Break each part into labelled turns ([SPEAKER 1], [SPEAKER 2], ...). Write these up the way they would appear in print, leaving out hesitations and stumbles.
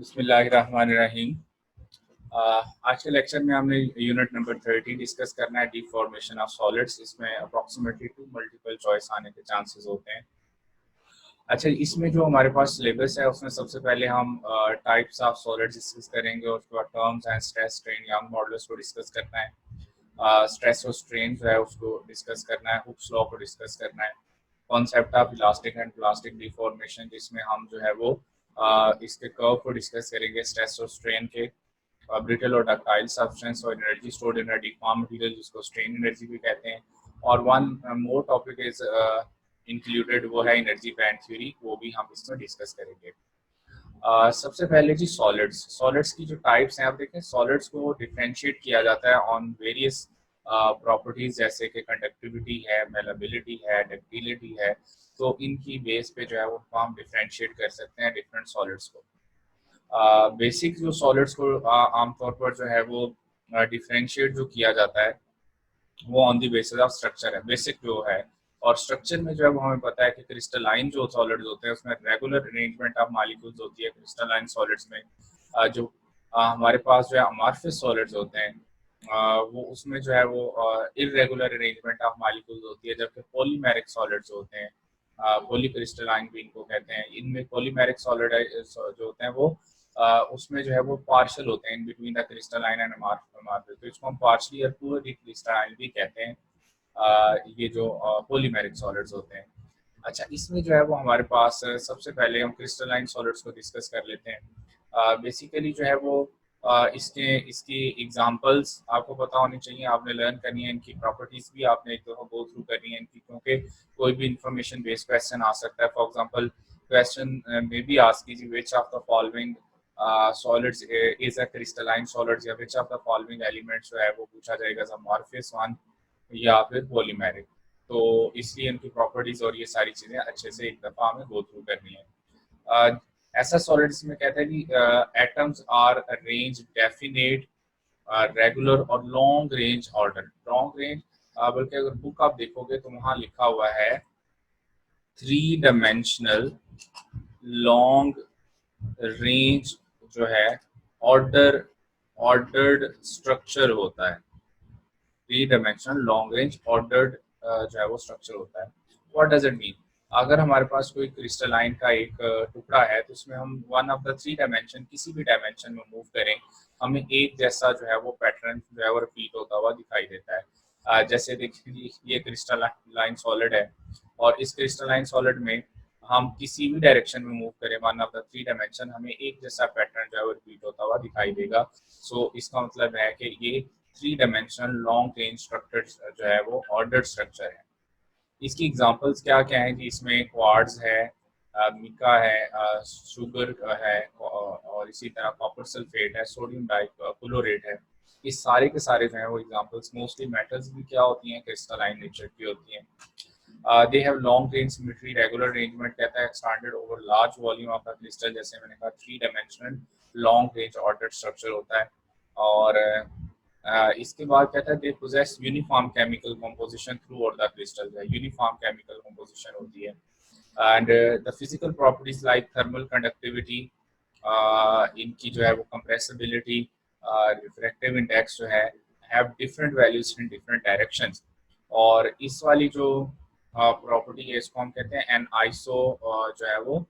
[SPEAKER 1] बिस्मिल्लाहिर्रहमानिर्रहीम। आज के लेक्चर में हमने यूनिट नंबर 30 डिस्कस करना है, डिफॉर्मेशन ऑफ सॉलिड्स। इसमें अप्रॉक्सीमेटली 2 मल्टीपल चॉइस आने के चांसेस होते हैं। अच्छा, इसमें जो हमारे पास सिलेबस है उसमें सबसे पहले हम टाइप्स ऑफ सॉलिड्स डिस्कस करेंगे और उसके बाद terms and stress strain young models को डिस्कस करना है। स्ट्रेस और स्ट्रेन जो है उसको डिस्कस करना है, हुक्स लॉ को डिस्कस करना है, concept of elastic and plastic deformation जिसमें हम जो है वो इसके कर्व को डिस्कस करेंगे, स्ट्रेस और स्ट्रेन के, ब्रिटल और डक्टाइल सब्सटेंस और energy stored energy form material जिसको स्ट्रेन एनर्जी भी कहते हैं। और one more topic is included, वो है एनर्जी बैंड थ्योरी, वो भी हम इसमें डिस्कस करेंगे। सबसे पहले जी सॉलिड्स। सॉलिड्स की जो टाइप्स हैं, आप देखें सॉलिड्स को डिफ्रेंशिएट किया जाता है ऑन वेरियस प्रॉपर्टीज, जैसे कि कंडक्टिविटी है, मेलेबिलिटी है, डक्टिलिटी है। तो इनकी बेस पे जो है वो हम डिफ्रेंशिएट कर सकते हैं डिफरेंट सॉलिड्स को। बेसिक जो सॉलिड्स को आमतौर पर जो है वो डिफ्रेंशिएट जो किया जाता है वो on the basis of structure है, बेसिक जो है। और स्ट्रक्चर में जो है वो हमें पता है कि क्रिस्टलाइन जो सॉलिड्स होते हैं उसमें रेगुलर अरेंजमेंट ऑफ मॉलिक्यूल्स होती है। क्रिस्टलाइन सॉलिड्स में जो हमारे पास जो है अमॉर्फस सॉलिड्स होते हैं, वो उसमें जो है वो इरेगुलर अरेंजमेंट ऑफ मॉलिक्यूल्स होती है, जबकि पॉलीमेरिक सॉलिड्स होते हैं, पॉलीक्रिस्टलाइन भी इनको कहते हैं। इनमें पॉलीमेरिक सॉलिड जो होते हैं वो उसमें जो है वो पार्शल होते हैं in between the crystalline and amorphous, तो इसको हम पार्शली और पूरी क्रिस्टलाइन भी कहते हैं। ये जो पॉलीमेरिक सॉलिड्स होते हैं। अच्छा, इसमें जो है वो हमारे पास सबसे पहले हम क्रिस्टलाइन सॉलिड्स को डिस्कस कर लेते हैं। बेसिकली जो है वो इसकी एग्जांपल्स आपको पता होनी चाहिए, आपने लर्न करनी है, इनकी प्रॉपर्टीज भी आपने एक दफ़ा गो थ्रू करनी है इनकी, क्योंकि कोई भी इंफॉर्मेशन बेस्ड क्वेश्चन आ सकता है। फॉर एग्जांपल क्वेश्चन में भी आस्क कीजिए which of the following solids is a crystalline solids, या which of the following elements जो है वो पूछा जाएगा, अमॉर्फस वन या फिर पॉलीमेरिक। तो इसलिए इनकी प्रॉपर्टीज और ये सारी चीज़ें अच्छे से एक दफ़ा हमें गो थ्रू करनी है। ऐसा सॉलिड्स में कहते हैं कि atoms are arrange definite, regular और long range order. Long range बल्कि अगर बुक आप देखोगे तो वहाँ लिखा हुआ है 3 डायमेंशनल लॉन्ग रेंज जो है ऑर्डर्ड स्ट्रक्चर होता है। 3 डायमेंशनल लॉन्ग रेंज ऑर्डर्ड जो है वो स्ट्रक्चर होता है। What does it mean? अगर हमारे पास कोई क्रिस्टलाइन का एक टुकड़ा है तो उसमें हम वन ऑफ द 3 डायमेंशन किसी भी डायमेंशन में मूव करें, हमें एक जैसा जो है वो पैटर्न जो है वो रिपीट होता हुआ दिखाई देता है। जैसे देखिए ये क्रिस्टलाइन सॉलिड है और इस क्रिस्टलाइन सॉलिड में हम किसी भी डायरेक्शन में मूव करें वन ऑफ द 3 डायमेंशन, हमें एक जैसा पैटर्न जो है वो रिपीट होता हुआ दिखाई देगा। सो इसका मतलब है कि ये 3 डायमेंशनल लॉन्ग रेंज स्ट्रक्चर जो है वो ऑर्डर्ड स्ट्रक्चर है। इसकी एग्जांपल्स क्या क्या हैं कि इसमें क्वार्ट्ज है, मिका है, शुगर है, और इसी तरह कॉपर सल्फेट है, सोडियम डाइक्लोरेट है। ये सारे के सारे जो है वो एग्जांपल्स, मोस्टली मेटल्स भी क्या होती हैं, क्रिस्टलाइन नेचर की होती हैं। They have long range symmetry, regular arrangement कहता है expanded over large volume of the crystal, जैसे मैंने कहा 3 dimensional long range ordered structure होता है। और इसके बाद कहता है they possess uniform chemical composition through out the crystal, uniform chemical composition होती है। And the physical properties like thermal conductivity, इनकी जो है वो कंप्रेसिबिलिटी, रिफ्रैक्टिव इंडेक्स जो है, have different values in different directions. और इस वाली जो प्रॉपर्टी है इसको हम कहते हैं एन आइसो, जो है वो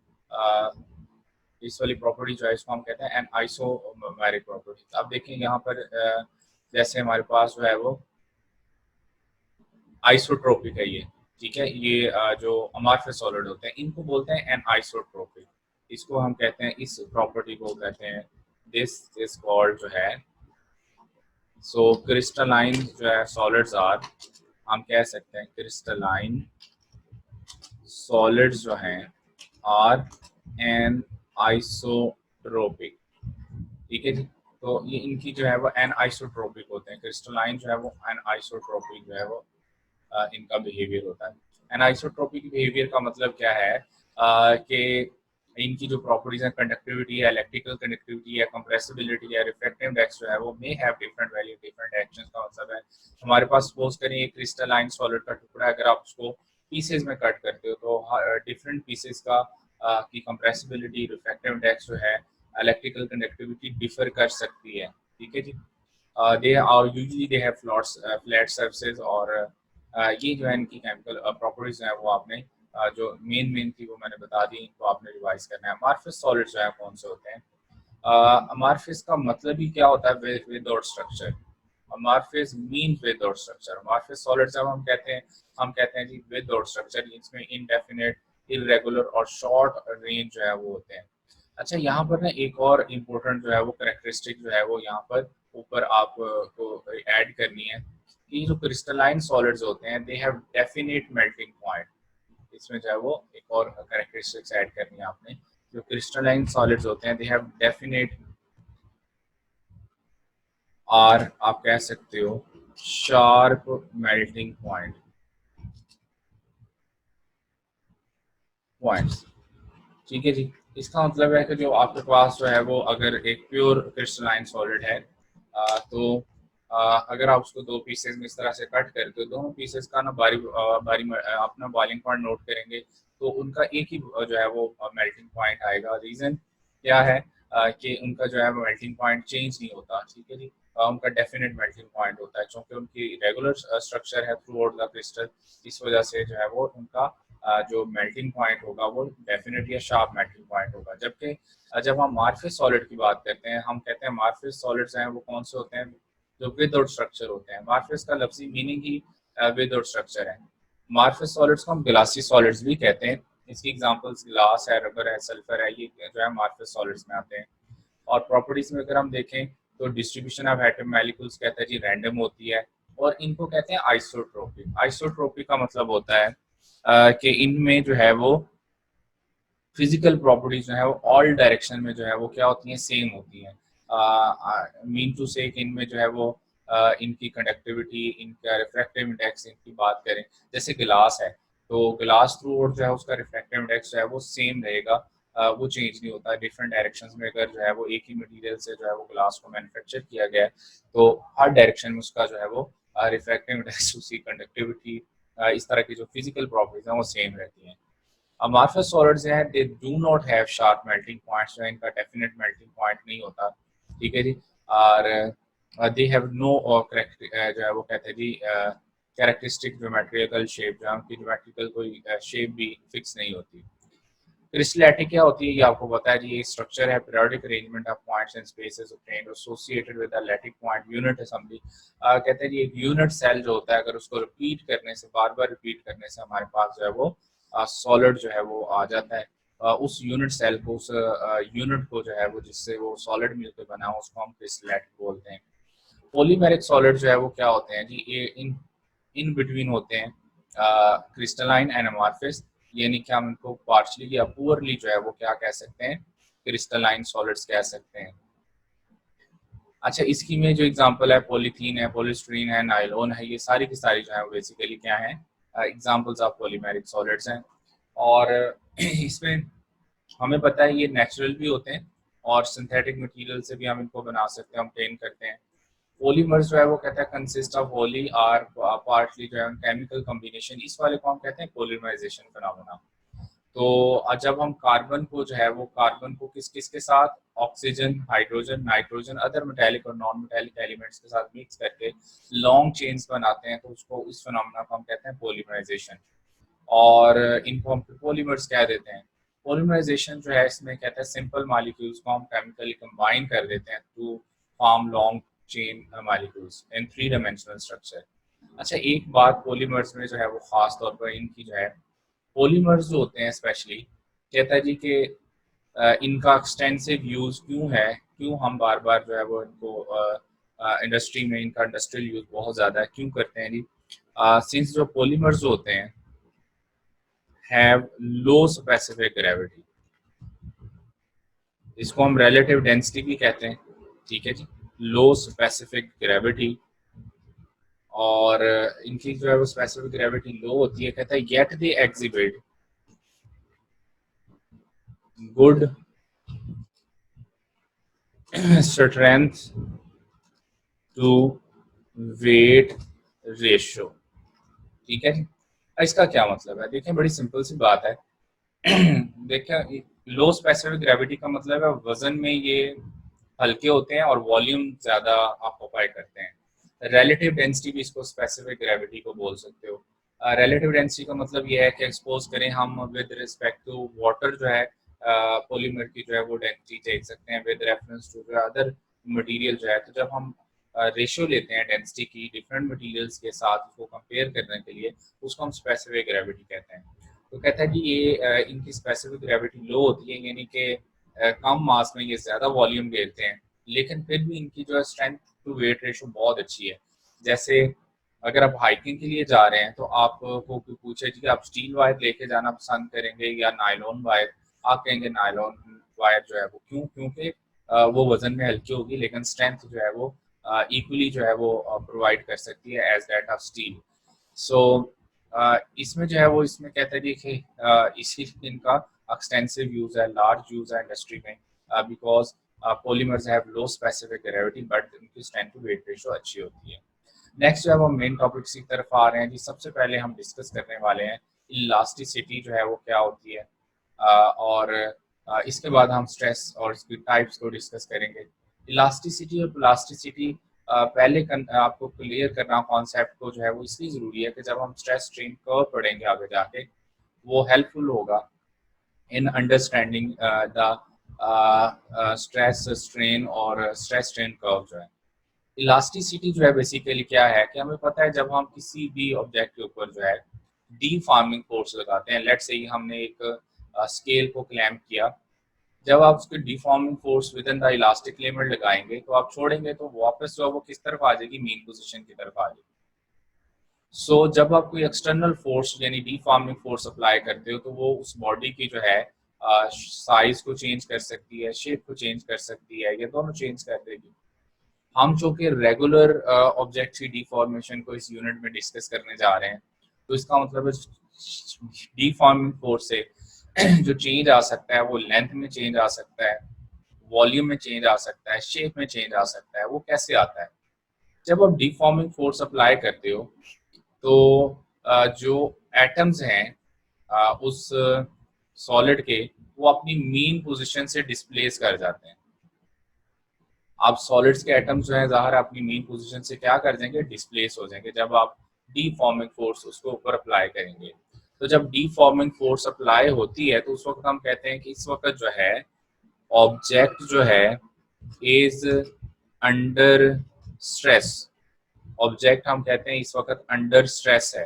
[SPEAKER 1] इस वाली प्रॉपर्टी जो है इसको हम कहते हैं एन आइसोमेरिक प्रॉपर्टी। अब देखें यहाँ पर जैसे हमारे पास जो है वो आइसोट्रोपिक है ये, ठीक है। ये जो अमॉर्फस सॉलिड होते हैं इनको बोलते हैं एन आइसोट्रोपिक। इसको हम कहते हैं, इस प्रॉपर्टी को कहते हैं, दिस इज कॉल्ड जो है, सो क्रिस्टलाइन जो है सॉलिड्स आर, हम कह सकते हैं क्रिस्टलाइन सॉलिड्स जो हैं आर एन आइसोट्रोपिक, ठीक है जी। तो ये इनकी जो है वो एन आइसोट्रोपिक होते हैं, क्रिस्टलाइन जो है वो एन आइसोट्रोपिक जो है वो इनका बिहेवियर होता है। एन आइसोट्रोपिक बिहेवियर का मतलब क्या है कि इनकी जो प्रॉपर्टीज है, कंडक्टिविटी है, इलेक्ट्रिकल कंडक्टिविटी है, कंप्रेसिबिलिटी है, रिफ्रैक्टिव इंडेक्स जो है वो may have different value different actions. का मतलब है हमारे पास सपोज करें एक क्रिस्टलाइन सॉलिड का टुकड़ा, अगर आप उसको पीसेज में कट करते हो तो डिफरेंट पीसेज का की कंप्रेसिबिलिटी, रिफ्रैक्टिव इंडेक्स जो है इलेक्ट्रिकल कंडक्टिविटी डिफर कर सकती है, ठीक है जी। They are usually they have flat surfaces, और ये जो है इनकी केमिकल प्रॉपर्टीज हैं वो आपने जो मेन मेन थी वो मैंने बता दी, इनको आपने रिवाइज करना है। अमार्फस सॉलिड्स जो है कौन से होते हैं? अमार्फस का मतलब ही क्या होता है? Without structure. Amorphous mean without structure. Amorphous solids जब हम कहते हैं जी विदाउट स्ट्रक्चर, इसमें इनडेफिनेट, इरेगुलर और शॉर्ट रेंज जो है वो होते हैं। अच्छा, यहाँ पर ना एक और इम्पोर्टेंट जो है वो करेक्टरिस्टिक जो है वो यहाँ पर ऊपर आपको ऐड करनी है कि जो क्रिस्टलाइन सॉलिड्स होते हैं they have definite melting point. इसमें जो है वो एक और करेक्टरिस्टिक्स ऐड करनी है आपने। जो क्रिस्टलाइन सॉलिड्स होते हैं दे हैव डेफिनेट, और आप कह सकते हो शार्प मेल्टिंग पॉइंट्स, ठीक है जी। इसका मतलब है कि जो आपके पास जो है वो अगर एक प्योर क्रिस्टलाइन सॉलिड है, तो अगर आप उसको दो पीसेस में इस तरह से कट करके दोनों पीसेस का ना अपना बॉइलिंग पॉइंट नोट करेंगे, तो उनका एक ही जो है वो मेल्टिंग पॉइंट आएगा। रीज़न क्या है? कि उनका जो है मेल्टिंग पॉइंट चेंज नहीं होता, ठीक है जी। उनका डेफिनेट मेल्टिंग पॉइंट होता है क्योंकि उनकी रेगुलर स्ट्रक्चर है थ्रू आउट द क्रिस्टल। इस वजह से जो है वो उनका जो मेल्टिंग पॉइंट होगा वो डेफिनेट या शार्प मेल्टिंग पॉइंट होगा। जबकि जब हम अमार्फस सॉलिड की बात करते हैं, हम कहते हैं अमार्फस सॉलिड्स हैं वो कौन से होते हैं? जो विदाउट स्ट्रक्चर होते हैं। अमार्फस का लफ्जी मीनिंग ही विदाउट स्ट्रक्चर है। अमार्फस सॉलिड्स को हम ग्लासी सॉलिड्स भी कहते हैं। इसकी एग्जांपल्स ग्लास है, रबर है, सल्फर है, ये जो है अमार्फस सॉलिड्स में आते हैं। और प्रॉपर्टीज में अगर हम देखें तो डिस्ट्रीब्यूशन ऑफ एटम मॉलिक्यूल्स कहते हैं जी रैंडम होती है, और इनको कहते हैं आइसोट्रोपिक। आइसोट्रोपिक का मतलब होता है कि इनमें जो है वो फिजिकल प्रॉपर्टीज जो है वो ऑल डायरेक्शन में जो है वो क्या होती हैं? सेम होती हैं। मीन टू से कि इनमें जो है वो इनकी कंडक्टिविटी, इनका रिफ्रैक्टिव इंडेक्स, इनकी बात करें जैसे गिलास है, तो गिलास थ्रू आउट जो है उसका रिफ्रैक्टिव इंडेक्स जो है वो सेम रहेगा, वो चेंज नहीं होता। डिफरेंट डायरेक्शंस में अगर जो है वो एक ही मटेरियल से जो है वो ग्लास को मैन्युफैक्चर किया गया है, तो हर डायरेक्शन में उसका जो है वो रिफ्रैक्टिव इंडेक्स, उसकी कंडक्टिविटी, इस तरह की जो फिजिकल प्रॉपर्टीज हैं वो सेम रहती हैं। अमार्फस सॉलिड्स हैं they do not have sharp melting points, जो इनका डेफिनेट मेल्टिंग पॉइंट नहीं होता, ठीक है जी। और दे हैव नो जो है वो कहते हैं जी कैरेक्टरिस्टिक ज्योमेट्रिकल शेप, जहाँ उनकी ज्योमेट्रिकल कोई शेप भी फिक्स नहीं होती। क्रिस्टलैटिक क्या होती है ये आपको पता है जी, ये स्ट्रक्चर है periodic arrangement of points and spaces obtained associated with the lattice point unit assembly. कहते हैं जी एक यूनिट सेल जो होता है, अगर उसको रिपीट करने से, बार बार रिपीट करने से हमारे पास जो है वो सॉलिड जो है वो आ जाता है। उस यूनिट सेल को, उस यूनिट को जो है वो जिससे वो सॉलिड मिलकर बना हो, उसको हम क्रिस्टलैटिक बोलते हैं। पॉलीमेरिक सॉलिड जो है वो क्या होते हैं जी? ये इन इन बिटवीन होते हैं क्रिस्टलाइन एंड अमार्फस, यानी कि हम इनको पार्शली या पुअरली जो है वो क्या कह सकते हैं? क्रिस्टलाइन सॉलिड्स कह सकते हैं। अच्छा, इसकी में जो एग्जांपल है पॉलीथीन है, पॉलीस्टीरीन है, नायलॉन है, ये सारी की सारी जो है वो बेसिकली क्या है? एग्जांपल्स ऑफ पॉलीमेरिक सॉलिड्स हैं। और इसमें हमें पता है ये नेचुरल भी होते हैं और सिंथेटिक मटेरियल से भी हम इनको बना सकते हैं, ऑब्टेन करते हैं। पॉलीमर्स जो है वो कहता है consist of wholly or partly जो है केमिकल कॉम्बिनेशन, इस वाले को हम कहते हैं पॉलीमराइजेशन फिनोमेना। तो जब हम कार्बन को जो है वो कार्बन को किस किस के साथ, oxygen, hydrogen, nitrogen, other metallic और नॉन मेटेलिक एलिमेंट्स के साथ मिक्स करके लॉन्ग चेन्स बनाते हैं, तो उसको, इस फिनोमेना को हम कहते हैं पॉलीमराइजेशन। और इनको हम पॉलीमर्स कह देते हैं। पॉलीमराइजेशन जो है इसमें कहता है सिंपल मॉलिक्यूल्स को हम केमिकली कंबाइन कर देते हैं to form long chain molecules in three dimensional structure. अच्छा, एक बात पॉलीमर्स में जो है वो खास तौर पर इनकी जो है, पॉलीमर्स जो होते हैं स्पेशली, कहता है जी कि इनका एक्सटेंसिव यूज़ क्यों है, क्यों हम बार बार जो है वो इनको इंडस्ट्री में, इनका इंडस्ट्रियल यूज़ बहुत ज़्यादा है, क्यों करते हैं जी? सिंस जो पॉलीमर्स जो होते हैं हैव लो स्पेसिफिक ग्रेविटी, इसको हम रिलेटिव डेंसिटी भी कहते हैं, ठीक है जी। लो स्पेसिफिक ग्रेविटी, और इनकी जो है वो स्पेसिफिक ग्रेविटी लो होती है, कहता है yet they exhibit good strength to weight ratio, ठीक है जी। इसका क्या मतलब है? देखें, बड़ी सिंपल सी बात है। देखें, लो स्पेसिफिक ग्रेविटी का मतलब है वजन में ये हल्के होते हैं और वॉल्यूम ज्यादा ऑक्यूपाई करते हैं। रिलेटिव डेंसिटी भी इसको स्पेसिफिक ग्रेविटी को बोल सकते हो। रिलेटिव डेंसिटी का मतलब ये है कि एक्सपोज करें हम विद रिस्पेक्ट टू वाटर जो है पॉलीमर की जो है वो डेंसिटी देख सकते हैं with reference to other material जो है। तो जब हम रेशियो लेते हैं डेंसिटी की डिफरेंट मटेरियल्स के साथ उसको कंपेयर करने के लिए, उसको हम स्पेसिफिक ग्रेविटी कहते हैं। तो कहता है कि ये इनकी स्पेसिफिक ग्रेविटी लो होती है, यानी कि कम मास में ये ज़्यादा वॉल्यूम घेरते हैं, लेकिन फिर भी इनकी जो है स्ट्रेंथ टू वेट रेशो बहुत अच्छी है। जैसे अगर आप हाइकिंग के लिए जा रहे हैं तो आपको कोई पूछे कि आप स्टील वायर लेके जाना पसंद करेंगे या नायलॉन वायर, आप कहेंगे नायलॉन वायर जो है वो क्यों, क्योंकि वो वजन में हल्की होगी लेकिन स्ट्रेंथ जो है वो इक्वली जो है वो प्रोवाइड कर सकती है एज दैट ऑफ स्टील। सो इसमें जो है वो इसमें कहते हैं कि इसी इनका एक्सटेंसिव यूज है, लार्ज यूज है इंडस्ट्री में, because polymers have low specific gravity but उनकी स्ट्रेंथ टू वेट रेशो अच्छी होती है। नेक्स्ट जो है वो मेन टॉपिक्स की तरफ आ रहे हैं जी। सबसे पहले हम डिस्कस करने वाले हैं इलास्टिसिटी जो है वो क्या होती है, और इसके बाद हम स्ट्रेस और इसकी टाइप्स को डिस्कस करेंगे। इलास्टिसिटी और प्लास्टिसिटी आपको क्लियर करना कॉन्सेप्ट को जो है वो इसलिए ज़रूरी है कि जब हम स्ट्रेस स्ट्रेन कर्व पढ़ेंगे आगे जाके, वो हेल्पफुल होगा in understanding the stress strain और स्ट्रेस स्ट्रेन कर्व जो है। इलास्टिसिटी जो है बेसिकली क्या है कि हमें पता है जब हम किसी भी ऑब्जेक्ट के ऊपर जो है डीफॉर्मिंग फोर्स लगाते हैं, लेट्स से हमने एक स्केल को क्लैम्प किया, जब आप उसके deforming force with in the elastic limit लगाएंगे तो आप छोड़ेंगे तो वापस जो है वो किस तरफ आ जाएगी, मीन पोजीशन की तरफ आ जाएगी। सो जब आप कोई एक्सटर्नल फोर्स यानी डिफॉर्मिंग फोर्स अप्लाई करते हो तो वो उस बॉडी की जो है साइज को चेंज कर सकती है, शेप को चेंज कर सकती है, ये दोनों चेंज कर देगी। हम जो कि रेगुलर ऑब्जेक्ट की डिफॉर्मेशन को इस यूनिट में डिस्कस करने जा रहे हैं, तो इसका मतलब है डिफॉर्मिंग फोर्स से जो चेंज आ सकता है वो लेंथ में चेंज आ सकता है, वॉल्यूम में चेंज आ सकता है, शेप में चेंज आ सकता है। वो कैसे आता है? जब आप डिफॉर्मिंग फोर्स अप्लाई करते हो तो जो एटम्स हैं उस सॉलिड के, वो अपनी मीन पोजीशन से डिस्प्लेस कर जाते हैं। आप सॉलिड्स के एटम्स जो है ज़ाहिर अपनी मीन पोजीशन से क्या कर देंगे, डिस्प्लेस हो जाएंगे जब आप डीफॉर्मिंग फोर्स उसको ऊपर अप्लाई करेंगे। तो जब डीफॉर्मिंग फोर्स अप्लाई होती है तो उस वक्त हम कहते हैं कि इस वक्त जो है ऑब्जेक्ट जो है इज अंडर स्ट्रेस। ऑब्जेक्ट हम कहते हैं इस वक्त अंडर स्ट्रेस है।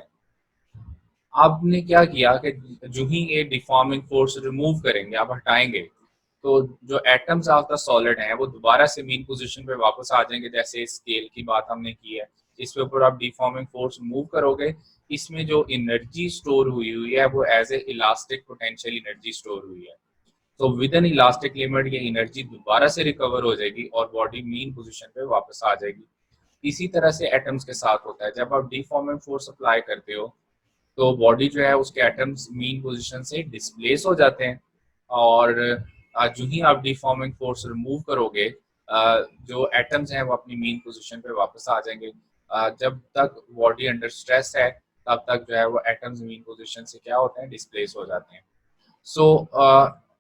[SPEAKER 1] आपने क्या किया कि जो ही ये डिफॉर्मिंग फोर्स रिमूव करेंगे, आप हटाएंगे, तो जो एटम्स ऑफ द सॉलिड हैं वो दोबारा से मीन पोजीशन पे वापस आ जाएंगे। जैसे स्केल की बात हमने की है, इसके ऊपर आप डिफॉर्मिंग फोर्स मूव करोगे, इसमें जो एनर्जी स्टोर हुई हुई है वो as a elastic potential energy store हुई है। तो विद एन इलास्टिक लिमिट ये एनर्जी दोबारा से रिकवर हो जाएगी और बॉडी मीन पोजीशन पे वापस आ जाएगी। इसी तरह से एटम्स के साथ होता है, जब आप डिफॉर्मिंग फोर्स अप्लाई करते हो तो बॉडी जो है उसके एटम्स मीन पोजीशन से डिस्प्लेस हो जाते हैं, और जो ही आप डिफॉर्मिंग फोर्स रिमूव करोगे जो एटम्स हैं वो अपनी मीन पोजीशन पे वापस आ जाएंगे। जब तक बॉडी अंडर स्ट्रेस है तब तक जो है वो एटम्स मीन पोजीशन से क्या होते हैं, डिस्प्लेस हो जाते हैं। सो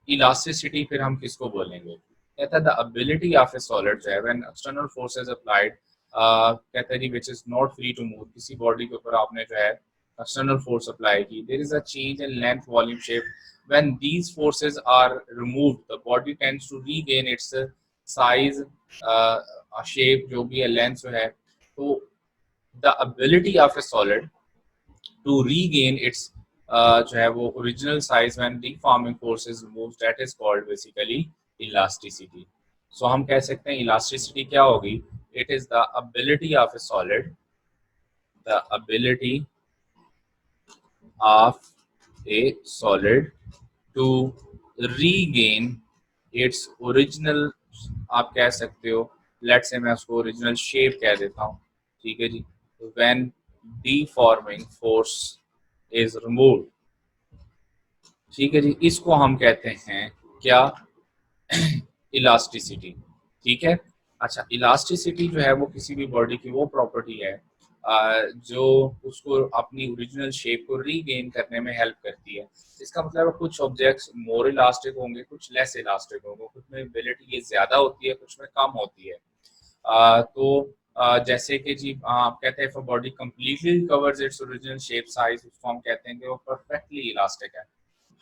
[SPEAKER 1] इलास्टिसिटी फिर हम किसको बोलेंगे? कहता है the ability of a solid जो है व्हेन एक्सटर्नल फोर्सेस अप्लाइड, कहता है जी which is not free to move. किसी बॉडी के ऊपर आपने जो है external force apply की, there is a change in length, volume, shape. When these forces are removed, the body tends to regain its size, shape जो भी है, length जो है। तो the ability of a solid to regain its जो है वो original size when deforming force is removed, that is called basically elasticity. So हम कह सकते हैं elasticity क्या होगी? It is the ability of a solid, the ability of a solid to regain its original, आप कह सकते हो, लेट्स से मैं उसको ओरिजिनल शेप कह देता हूँ, ठीक है जी। When deforming force is removed, ठीक है जी, इसको हम कहते हैं क्या? इलास्टिसिटी, ठीक है। अच्छा, इलास्टिसिटी जो है वो किसी भी बॉडी की वो प्रॉपर्टी है जो उसको अपनी ओरिजिनल शेप को रीगेन करने में हेल्प करती है। इसका मतलब है कुछ ऑब्जेक्ट्स मोर इलास्टिक होंगे, कुछ लेस इलास्टिक होंगे, कुछ में एबिलिटी ये ज़्यादा होती है, कुछ में कम होती है। तो जैसे कि जी आप कहते हैं, if a body completely covers its original shape size, उसको हम कहते हैं कि वो परफेक्टली इलास्टिक है।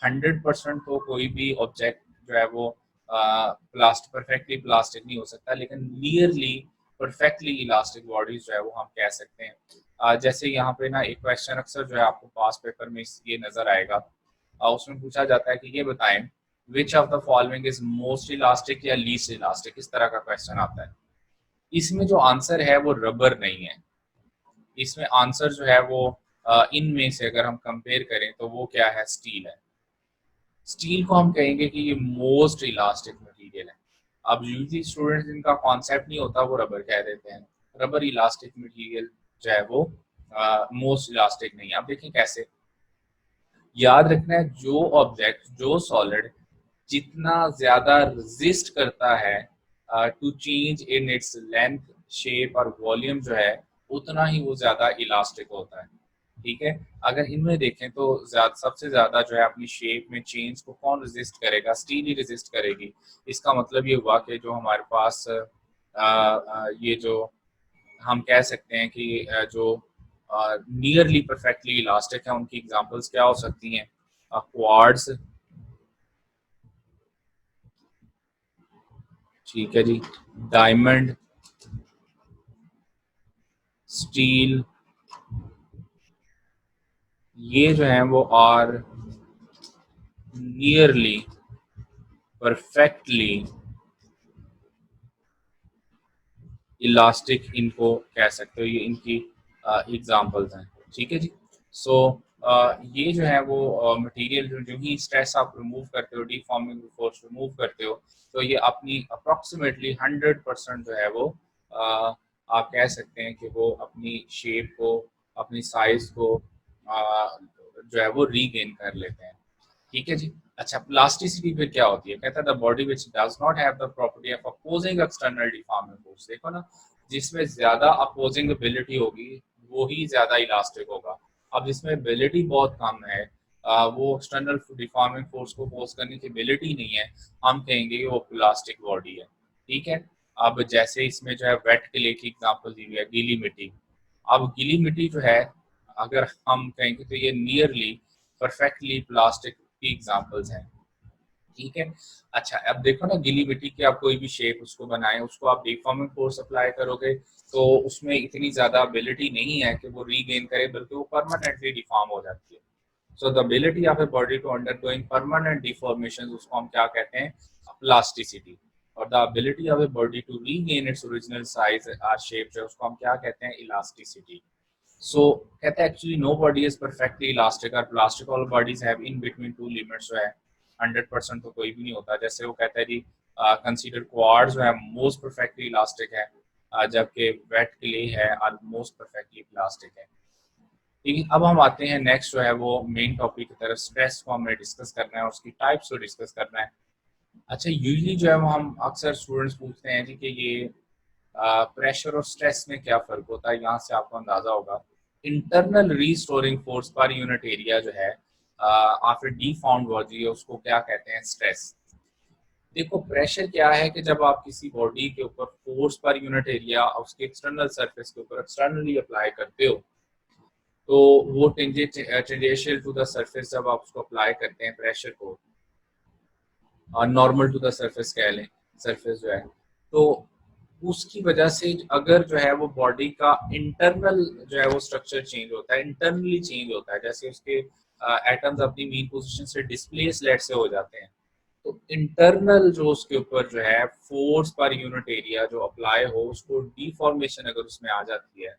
[SPEAKER 1] 100% तो कोई भी ऑब्जेक्ट जो है वो प्लास्ट परफेक्टली प्लास्टिक नहीं हो सकता, लेकिन नियरली परफेक्टली इलास्टिक बॉडीज जो है वो हम कह सकते हैं। जैसे यहाँ पे ना एक क्वेश्चन अक्सर जो है आपको पास पेपर में ये नजर आएगा। उसमें पूछा जाता है कि ये बताएं विच of the following is most elastic या लीस्ट इलास्टिक, इस तरह का क्वेश्चन आता है। इसमें जो आंसर है वो रबर नहीं है। इसमें आंसर जो है वो इनमें से अगर हम कंपेयर करें तो वो क्या है, स्टील है। स्टील को हम कहेंगे कि ये मोस्ट इलास्टिक मटेरियल है। अब यूजली स्टूडेंट्स जिनका कॉन्सेप्ट नहीं होता वो रबर कह देते हैं। रबर इलास्टिक मटेरियल जो है वो मोस्ट इलास्टिक नहीं है। अब देखिए कैसे, याद रखना है जो ऑब्जेक्ट, जो सॉलिड जितना ज्यादा रेजिस्ट करता है to change in its length, shape और वॉल्यूम जो है, उतना ही वो ज्यादा इलास्टिक होता है। ठीक है। अगर इनमें देखें तो सबसे ज्यादा जो है अपनी शेप में चेंज को कौन रेजिस्ट करेगा, स्टील ही रेजिस्ट करेगी। इसका मतलब ये हुआ कि जो हमारे पास ये जो हम कह सकते हैं कि जो नियरली परफेक्टली इलास्टिक है, उनकी एग्जांपल्स क्या हो सकती हैं, क्वार्ट्ज, ठीक है जी, डायमंड, स्टील, ये जो है वो आर नियरली परफेक्टली इलास्टिक, इनको कह सकते हो, ये इनकी एग्जांपल्स हैं। ठीक है जी। सो ये जो है वो मटेरियल जो ही स्ट्रेस आप रिमूव करते हो, डीफॉर्मिंग फोर्स रिमूव करते हो, तो ये अपनी अप्रोक्सीमेटली 100% जो है वो आप कह सकते हैं कि वो अपनी शेप को, अपनी साइज को जो है वो रीगेन कर लेते हैं। ठीक है जी। अच्छा, प्लास्टिसिटी फिर क्या होती है, कहता है the body which does not have the property of opposing external deforming force. देखो ना, जिसमें ज्यादा अपोजिंग एबिलिटी होगी वो ही ज्यादा इलास्टिक होगा। अब जिसमें एबिलिटी बहुत कम है, वो एक्सटर्नल डिफॉर्मिंग फोर्स को पोज करने की एबिलिटी नहीं है, हम कहेंगे कि वो प्लास्टिक बॉडी है। ठीक है। अब जैसे इसमें जो है वेट क्ले की एग्जांपल दी हुई है, गीली मिट्टी। अब गीली मिट्टी जो है, अगर हम कहेंगे तो ये नियरली परफेक्टली प्लास्टिक की एग्जांपल्स हैं। ठीक है। अच्छा, अब देखो ना, गीली मिट्टी की आप कोई भी शेप उसको बनाए, उसको आप डिफॉर्मिंग फोर्स अप्लाई करोगे तो उसमें इतनी ज्यादा एबिलिटी नहीं है कि वो रीगेन करे, बल्कि वो परमानेंटली डिफॉर्म हो जाती है। So the ability of a body to undergoing permanent deformation, उसको हम क्या कहते हैं, प्लास्टिसिटी। और the ability of a body to regain its original size और शेप जो है, उसको हम क्या कहते हैं, इलास्टिसिटी। सो कहते हैं actually no body is perfectly elastic, और plastic all bodies have in between two limits जो है। 100% तो कोई भी नहीं होता। जैसे वो कहता है जी, कंसीडर क्वाड जो है मोस्ट परफेक्टली इलास्टिक है, जबकि वेट क्ले है और मोस्ट परफेक्टली इलास्टिक है। ठीक है। अब हम आते हैं नेक्स्ट जो है वो मेन टॉपिक की तरफ, स्ट्रेस को हमें डिस्कस करना है और उसकी टाइप्स को डिस्कस करना है। अच्छा, यूजली जो है वो हम अक्सर स्टूडेंट्स पूछते हैं जी कि ये प्रेशर और स्ट्रेस में क्या फर्क होता है। यहाँ से आपको अंदाजा होगा, internal restoring force per unit area जो है आफ्टर डीफॉर्म्ड बॉडी, उसको क्या कहते हैं, स्ट्रेस। देखो, प्रेशर क्या है कि जब आप किसी बॉडी के ऊपर फोर्स पर यूनिट एरिया उसके एक्सटर्नल सरफेस के ऊपर एक्सटर्नली अप्लाई करते हो, तो वो टेंजेंशियल टू द सरफेस जब आप उसको अप्लाई करते हैं प्रेशर को, और नॉर्मल टू द सरफेस कह लें, सरफेस जो है, तो उसकी वजह से अगर जो है वो बॉडी का इंटरनल जो है वो स्ट्रक्चर चेंज होता है, इंटरनली चेंज होता है, जैसे उसके एटम्स अपनी मीन पोजीशन से डिस्प्लेस लेट से हो जाते हैं, तो इंटरनल जो उसके ऊपर जो है फोर्स पर यूनिट एरिया जो अप्लाई हो, उसको डिफॉर्मेशन अगर उसमें आ जाती है,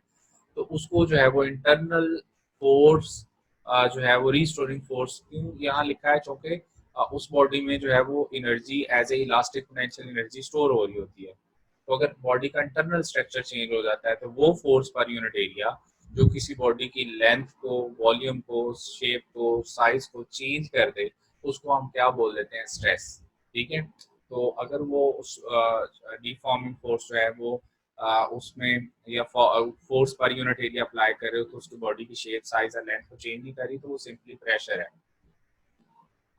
[SPEAKER 1] तो उसको जो है वो इंटरनल फोर्स जो है वो रिस्टोरिंग फोर्स क्यों यहाँ लिखा है, क्योंकि उस बॉडी में जो है वो energy as a elastic potential energy store हो रही होती है। तो अगर बॉडी का इंटरनल स्ट्रक्चर चेंज हो जाता है, तो वो फोर्स पर यूनिट एरिया जो किसी बॉडी की लेंथ को, वॉल्यूम को, शेप को, साइज को चेंज कर दे, उसको हम क्या बोल देते हैं, स्ट्रेस। ठीक है। तो अगर वो उस डिफॉर्मिंग फोर्स जो है वो उसमें या force per unit area apply कर रहे हो तो उसकी बॉडी की शेप साइज और लेंथ को चेंज नहीं करी, तो वो सिंपली प्रेशर है।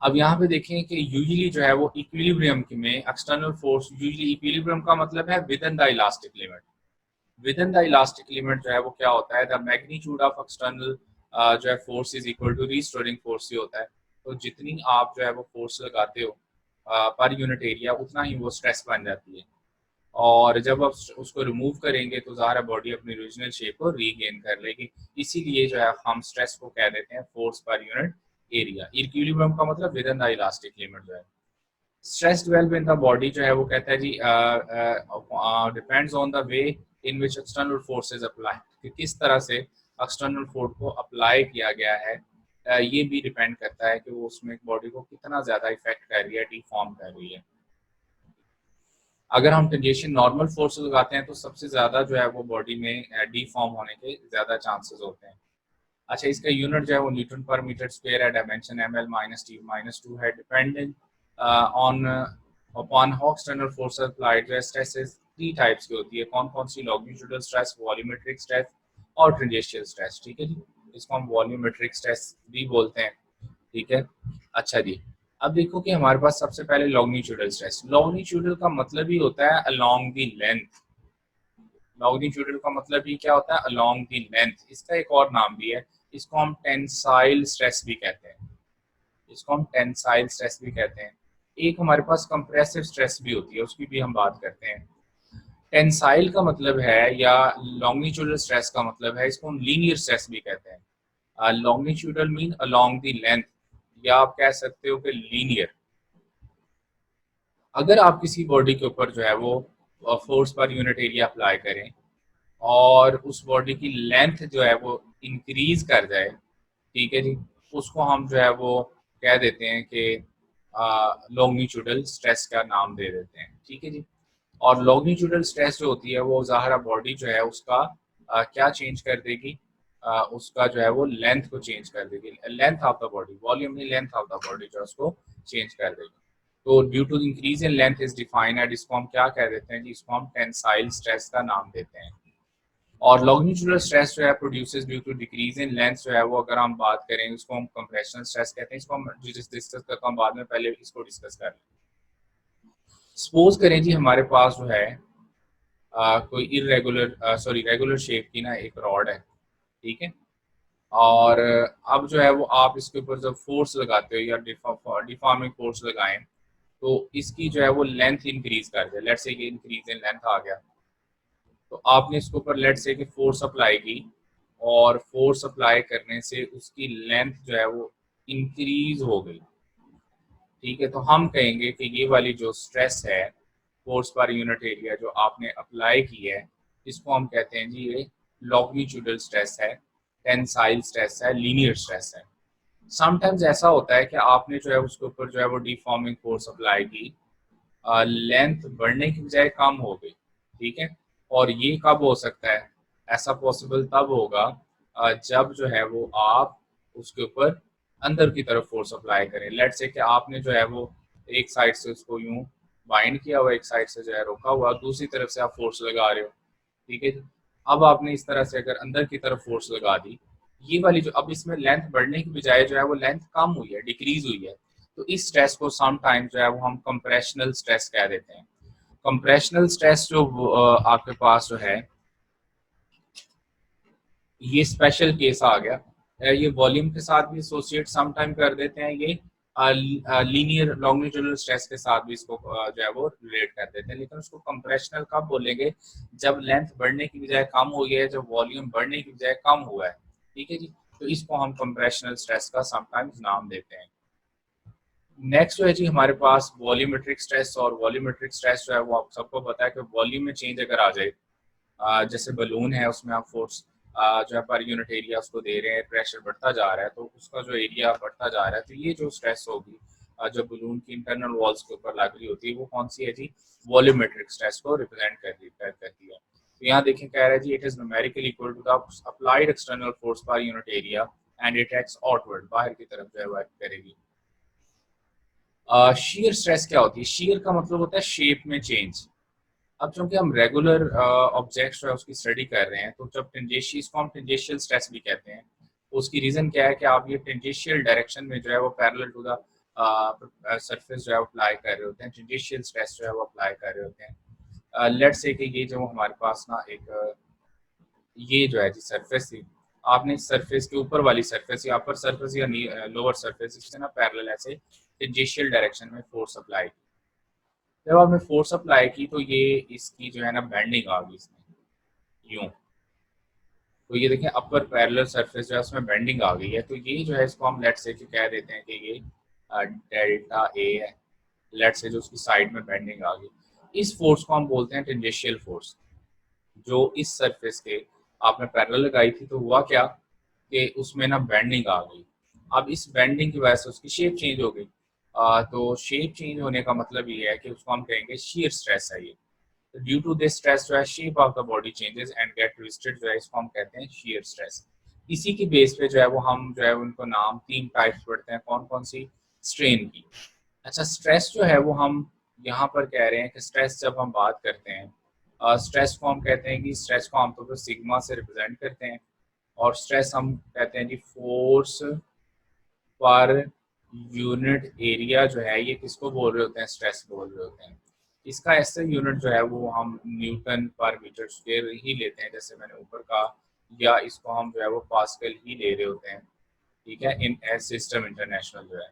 [SPEAKER 1] अब यहाँ पे देखें कि यूजुअली जो है वो इक्विलिब्रियम में एक्सटर्नल फोर्स, यूजुअली इक्विलिब्रियम का मतलब है with in the elastic limit. With in the elastic limit जो है वो क्या होता है, द मैग्नीट्यूड ऑफ एक्सटर्नल जो है force is equal to restoring force ही होता है। तो जितनी आप जो है वो फोर्स लगाते हो पर यूनिट एरिया, उतना ही वो स्ट्रेस बन जाती है। और जब आप उसको रिमूव करेंगे तो ज़ाहिर बॉडी अपनी ओरिजिनल शेप को रीगेन कर लेगी। इसीलिए जो है हम स्ट्रेस को कह देते हैं force per unit area. Equilibrium का मतलब within the elastic limit जो है। Stress develop in the body जो है वो कहता है जी depends on the way in which external forces apply, कि किस तरह से एक्सटर्नल फोर्स को अप्लाई किया गया है। ये भी डिपेंड करता है कि वो उसमें बॉडी को कितना ज़्यादा इफेक्ट कर रही है, डिफॉर्म कर रही है। अगर हम टेंजेशन नॉर्मल फोर्स लगाते हैं तो सबसे ज़्यादा जो है वो बॉडी में डिफॉर्म होने के ज़्यादा चांसेस होते हैं। अच्छा, इसका यूनिट जो है वो न्यूटन पर मीटर स्क्वायर है, डायमेंशन ml -t-2 है, dependent on upon how external force applied. जो स्ट्रेसेस 3 टाइप्स की होती है। कौन कौन सी? लॉन्गिट्यूडल स्ट्रेस, वॉल्यूमेट्रिक स्ट्रेस और टेंजेंशियल स्ट्रेस। ठीक है जी, इसको हम वॉल्यूमेट्रिक स्ट्रेस भी बोलते हैं। ठीक है, अच्छा जी। अब देखो कि हमारे पास सबसे पहले लॉन्गिट्यूडल स्ट्रेस। लॉन्गिट्यूडल का मतलब ही होता है अलोंग द लेंथ। लॉन्गिट्यूडल का मतलब ही क्या होता है? Along the length. इसका एक और नाम भी है, इसको हम टेंसाइल स्ट्रेस भी कहते हैं। इसको हम टेंसाइल स्ट्रेस भी कहते हैं। एक हमारे पास कंप्रेसिव स्ट्रेस भी होती है, उसकी भी हम बात करते हैं। टेंसाइल का मतलब है, या लॉन्गिट्यूडल स्ट्रेस का मतलब है, इसको हम लीनियर स्ट्रेस भी कहते हैं। Longitudinal mean along the length, या आप कह सकते हो कि लीनियर। अगर आप किसी बॉडी के ऊपर जो है वो force per unit area apply करें और उस बॉडी की लेंथ जो है वो इंक्रीज कर जाए, ठीक है जी, उसको हम जो है वो कह देते हैं कि लॉन्गिट्यूडल स्ट्रेस का नाम दे देते हैं। ठीक है जी। और लॉन्गिट्यूडल स्ट्रेस जो होती है वो ज़ाहिर बॉडी जो है उसका क्या चेंज कर देगी, उसका जो है वो लेंथ को चेंज कर देगी। Length of the body, volume नहीं, लेंथ ऑफ द बॉडी जो है उसको चेंज कर देगी। तो due to increase in length is defined at, इसको हम क्या कह देते हैं जी, इसको हम टेंसाइल स्ट्रेस का नाम देते हैं। और लॉन्गिट्यूडल स्ट्रेस जो है produces due to decrease in length जो है वो, अगर हम बात करें, इसको हम कंप्रेशनल स्ट्रेस कहते हैं। इसको हम डिस्कस करता हूँ बाद में, पहले इसको डिस्कस कर लें। सपोज करें जी हमारे पास जो है कोई इरेगुलर रेगुलर शेप की ना एक रॉड है। ठीक है, और अब जो है वो आप इसके ऊपर जब फोर्स लगाते हो या डिफॉर्मिंग फोर्स लगाएं तो इसकी जो है वो लेंथ इंक्रीज कर दे। लेट्स से कि इंक्रीज इन लेंथ आ गया, तो आपने इसके ऊपर लेट्स से कि फोर्स अप्लाई की, और फोर्स अप्लाई करने से उसकी लेंथ जो है वो इंक्रीज हो गई। ठीक है, तो हम कहेंगे कि ये वाली जो स्ट्रेस है फोर्स पर यूनिट एरिया जो आपने अप्लाई की है, इसको हम कहते हैं जी ये लॉन्गिट्यूडल स्ट्रेस है, टेंसाइल स्ट्रेस है, लीनियर स्ट्रेस है। समटाइम्स ऐसा होता है कि आपने जो है उसके ऊपर जो है वो डिफॉर्मिंग फोर्स अप्लाई की, लेंथ बढ़ने की बजाय कम हो गई। ठीक है, और ये कब हो सकता है? ऐसा पॉसिबल तब होगा जब जो है वो आप उसके ऊपर अंदर की तरफ फोर्स अप्लाई करें। लेट्स से कि आपने जो है वो एक साइड से उसको यूं बाइंड किया हुआ, एक साइड से जो है रोका हुआ, दूसरी तरफ से आप फोर्स लगा रहे हो। ठीक है, अब आपने इस तरह से अगर अंदर की तरफ फोर्स लगा दी, ये वाली जो अब इसमें लेंथ बढ़ने की बजाय जो है वो लेंथ कम हुई है, डिक्रीज हुई है। तो इस स्ट्रेस को सम टाइम जो है वो हम कंप्रेशनल स्ट्रेस कह देते हैं। कंप्रेशनल स्ट्रेस जो आपके पास जो है, ये स्पेशल केस आ गया। ये वॉल्यूम के साथ भी एसोसिएट सम टाइम कर देते हैं, ये लीनियर लॉन्गिट्यूडल स्ट्रेस के साथ भी इसको जो है वो रिलेट कर देते हैं। लेकिन उसको कंप्रेशनल कब बोलेंगे? जब लेंथ बढ़ने की बजाय कम हुई है, जब वॉल्यूम बढ़ने की बजाय कम हुआ है। ठीक है जी, तो इसको हम कंप्रेशनल स्ट्रेस का समटाइम्स नाम देते हैं। नेक्स्ट जो है जी हमारे पास वॉल्यूमेट्रिक स्ट्रेस। और वॉल्यूमेट्रिक स्ट्रेस जो है वो आप सबको पता है कि वॉल्यूम में चेंज अगर आ जाए, जैसे बलून है उसमें आप फोर्स जो है पर यूनिट एरिया उसको दे रहे हैं, प्रेशर बढ़ता जा रहा है, तो उसका जो एरिया बढ़ता जा रहा है, तो ये जो स्ट्रेस होगी जो बलून की इंटरनल वॉल्स के ऊपर लग रही होती है, वो कौन सी है जी? वॉल्यूमेट्रिक स्ट्रेस को रिप्रेजेंट करती है। तो यहाँ देखें कह रहा है जी it is numerically equal to the applied external force per unit area and it acts outward, बाहर की तरफ जो है वर्क करेगी। शीयर स्ट्रेस क्या होती है? शीयर का मतलब होता है शेप में चेंज। अब चूंकि हम रेगुलर ऑब्जेक्ट्स जो है उसकी स्टडी कर रहे हैं, तो जब टेंजेशियल, इसको हम टेंजेशियल स्ट्रेस भी कहते हैं। उसकी रीज़न क्या है कि आप ये टेंजेशियल डायरेक्शन में जो है वो पैरेलल टू द सरफेस जो है अप्लाई कर रहे होते हैं, टेंजेशियल स्ट्रेस जो है वो अप्लाई कर रहे होते हैं। लेट्स से कि ये जो हमारे पास ना एक ये जो है जी सरफेस थी, आपने सरफेस के ऊपर वाली सरफेस या अपर सरफेस या लोअर सरफेस इससे ना पैरेलल ऐसे टेंजेशियल डायरेक्शन में फोर्स अप्लाई की। जब आपने फोर्स अप्लाई की तो ये इसकी जो है ना बेंडिंग आ गई इसमें यूं। तो ये देखें अपर पैरेलल सरफेस जो है उसमें बेंडिंग आ गई है, तो ये जो है इसको हम लेट से कह देते हैं कि ये डेल्टा ए है। लेट से जो उसकी साइड में बेंडिंग आ गई, इस फोर्स को हम बोलते हैं टेंजेशियल फोर्स। जो इस सरफेस के आपने पैरेलल लगाई थी तो हुआ क्या कि उसमें ना बेंडिंग आ गई। अब इस बेंडिंग की वजह से उसकी शेप चेंज हो गई। तो शेप चेंज होने का मतलब ये है कि उसको हम कहेंगे शीयर स्ट्रेस है ये। ड्यू टू दिस स्ट्रेस जो है shape of the body changes and get twisted, जो है इसको हम कहते हैं शीयर स्ट्रेस। इसी की बेस पे जो है वो हम जो है उनको नाम 3 टाइप्स पढ़ते हैं, कौन कौन सी? स्ट्रेन की। अच्छा, स्ट्रेस जो है वो हम यहाँ पर कह रहे हैं कि स्ट्रेस जब हम बात करते हैं, स्ट्रेस को हम कहते हैं कि स्ट्रेस को आमतौर पर सिग्मा से रिप्रेजेंट करते हैं। और स्ट्रेस हम कहते हैं कि फोर्स पर यूनिट एरिया जो है ये किसको बोल रहे होते हैं? स्ट्रेस बोल रहे होते हैं। इसका ऐसे यूनिट जो है वो हम न्यूटन पर मीटर स्क्वायर ही लेते हैं, जैसे मैंने ऊपर कहा, या इसको हम जो है वो पास्कल ही ले रहे होते हैं। ठीक है, इन एज सिस्टम इंटरनेशनल जो है।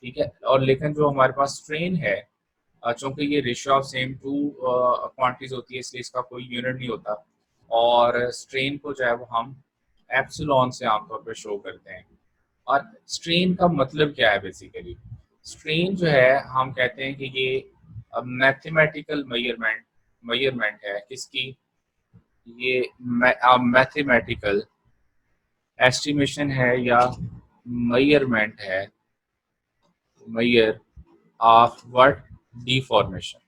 [SPEAKER 1] ठीक है, और लेकिन जो हमारे पास स्ट्रेन है, चूंकि ये ratio of same two quantities होती है इसलिए इसका कोई यूनिट नहीं होता। और स्ट्रेन को जो है वो हम एप्सिलॉन से आमतौर पर शो करते हैं। और स्ट्रेन का मतलब क्या है? बेसिकली स्ट्रेन जो है हम कहते हैं कि ये मैथमेटिकल मेजरमेंट है किसकी? ये मैथमेटिकल एस्टिमेशन है या मेजरमेंट है, मेजर ऑफ व्हाट? डिफॉर्मेशन।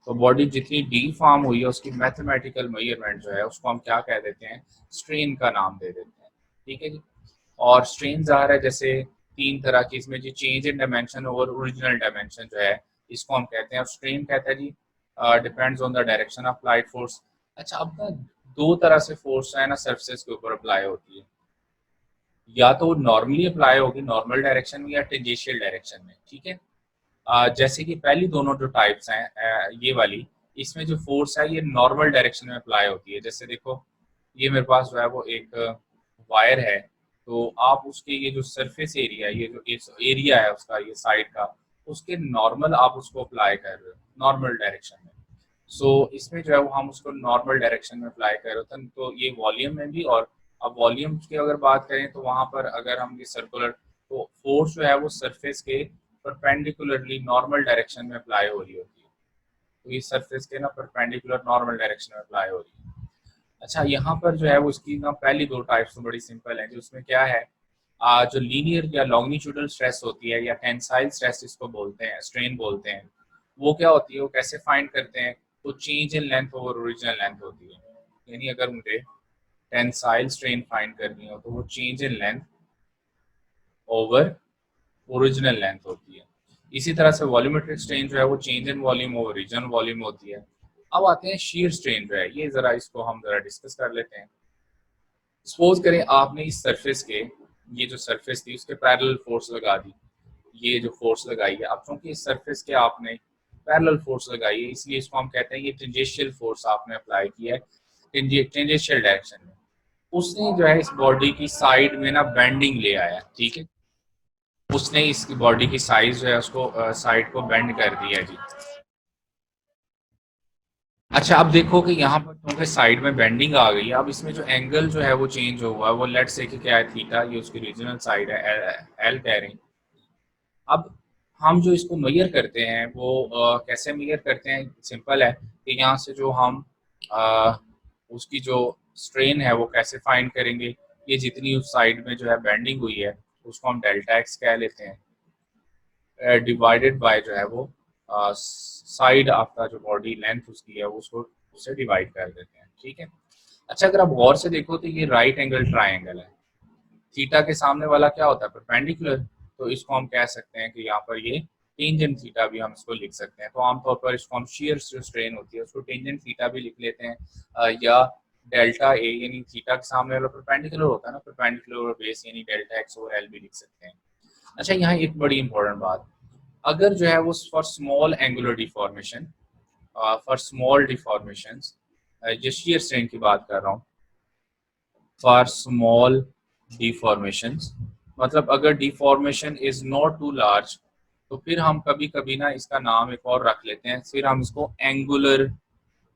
[SPEAKER 1] तो बॉडी जितनी डीफॉर्म हुई है उसकी मैथमेटिकल मेजरमेंट जो है उसको हम क्या कह देते हैं? स्ट्रेन का नाम दे देते हैं। ठीक है जी। और स्ट्रेन ज़ाहिर है जैसे 3 तरह की, इसमें जी चेंज इन डायमेंशन और ओरिजिनल डायमेंशन जो है इसको हम कहते हैं। और स्ट्रेन कहता है जी depends on the direction of light force. अच्छा, अब ना 2 तरह से फोर्स है ना सरफेस के ऊपर अप्लाई होती है, या तो नॉर्मली अप्लाई होगी नॉर्मल डायरेक्शन में या टेंजेशियल डायरेक्शन में। ठीक है, जैसे कि पहली दोनों जो टाइप्स हैं, ये वाली, इसमें जो फोर्स है ये नॉर्मल डायरेक्शन में अप्लाई होती है। जैसे देखो ये मेरे पास जो है वो एक वायर है, तो आप उसके ये जो सरफेस एरिया है, ये जो एरिया है उसका, ये साइड का, उसके नॉर्मल आप उसको अप्लाई कर रहे हो नॉर्मल डायरेक्शन में। सो इसमें जो है वो हम उसको नॉर्मल डायरेक्शन में अप्लाई कर रहे होते हैं, तो ये वॉल्यूम में भी। और अब वॉल्यूम की अगर बात करें तो वहाँ पर अगर हम ये सर्कुलर, तो फोर्स जो है वो सरफेस के परपेंडिकुलरली नॉर्मल डायरेक्शन में अप्लाई हो रही होती है। तो ये सरफेस के ना परपेंडिकुलर नॉर्मल डायरेक्शन में अप्लाई हो रही है। अच्छा, यहाँ पर जो है वो इसकी ना पहली 2 टाइप्स तो बड़ी सिंपल है जो उसमें क्या है, जो लीनियर या लॉन्गिट्यूडल स्ट्रेस होती है या टेंसाइल स्ट्रेस जिसको बोलते हैं, स्ट्रेन बोलते हैं, वो क्या होती है? वो कैसे फाइंड करते हैं? तो change in length over original length होती है। यानी अगर मुझे टेंसाइल स्ट्रेन फाइंड करनी हो तो वो change in length over original length होती है। इसी तरह से वॉल्यूमेट्रिक स्ट्रेन जो है वो change in volume over original volume होती है। अब आते हैं शीयर स्ट्रेन जो है, ये जरा इसको हम जरा डिस्कस कर लेते हैं। सपोज करें आपने इस सरफेस के, ये जो सरफेस थी उसके पैरेलल फोर्स लगा दी, ये जो फोर्स लगाई है, अब चूंकि इस सरफेस के आपने पैरेलल फोर्स लगाई है इसलिए इसको हम कहते हैं ये टेंजेशियल फोर्स आपने अप्लाई किया है टेंजेशियल डायरेक्शन में। उसने जो है इस बॉडी की साइड में ना बेंडिंग ले आया। ठीक है, उसने इस बॉडी की साइज जो है उसको साइड को बेंड कर दिया जी। अच्छा, अब देखो कि यहाँ पर क्योंकि साइड में बेंडिंग आ गई है, अब इसमें जो एंगल जो है वो चेंज हुआ है, वो लेट्स से कि क्या है? थीटा, ये उसकी रीजनल साइड है, एल कह रहे हैं। अब हम जो इसको मेजर करते हैं वो कैसे मेजर करते हैं? सिंपल है कि यहाँ से जो हम अ, उसकी जो स्ट्रेन है वो कैसे फाइंड करेंगे? ये जितनी उस साइड में जो है बेंडिंग हुई है उसको हम डेल्टा एक्स कह लेते हैं, डिवाइडेड बाय जो है वो साइड आपका जो बॉडी लेंथ उसकी है उसको उससे डिवाइड कर देते हैं। ठीक है। अच्छा, अगर आप गौर से देखो तो ये राइट एंगल ट्राइंगल है। थीटा के सामने वाला क्या होता है? परपेंडिकुलर। तो इसको हम कह सकते हैं कि यहाँ पर ये टेंजेंट थीटा भी हम इसको लिख सकते हैं। तो आमतौर पर इसको हम शीयर जो स्ट्रेन होती है उसको टेंजेंट थीटा भी लिख लेते हैं, या डेल्टा ए यानी थीटा के सामने वाला परपेंडिकुलर होता है ना, परपेंडिकुलर बेस यानी डेल्टा एक्स ओवर एल भी लिख सकते हैं। अच्छा, यहाँ एक बड़ी इंपॉर्टेंट बात, अगर जो है वो for small angular deformation, for small deformations, ये शीयर स्ट्रेन की बात कर रहा हूँ, फॉर स्मॉल डिफॉर्मेशंस, मतलब अगर deformation is not too large, तो फिर हम कभी कभी ना इसका नाम एक और रख लेते हैं, फिर हम इसको एंगुलर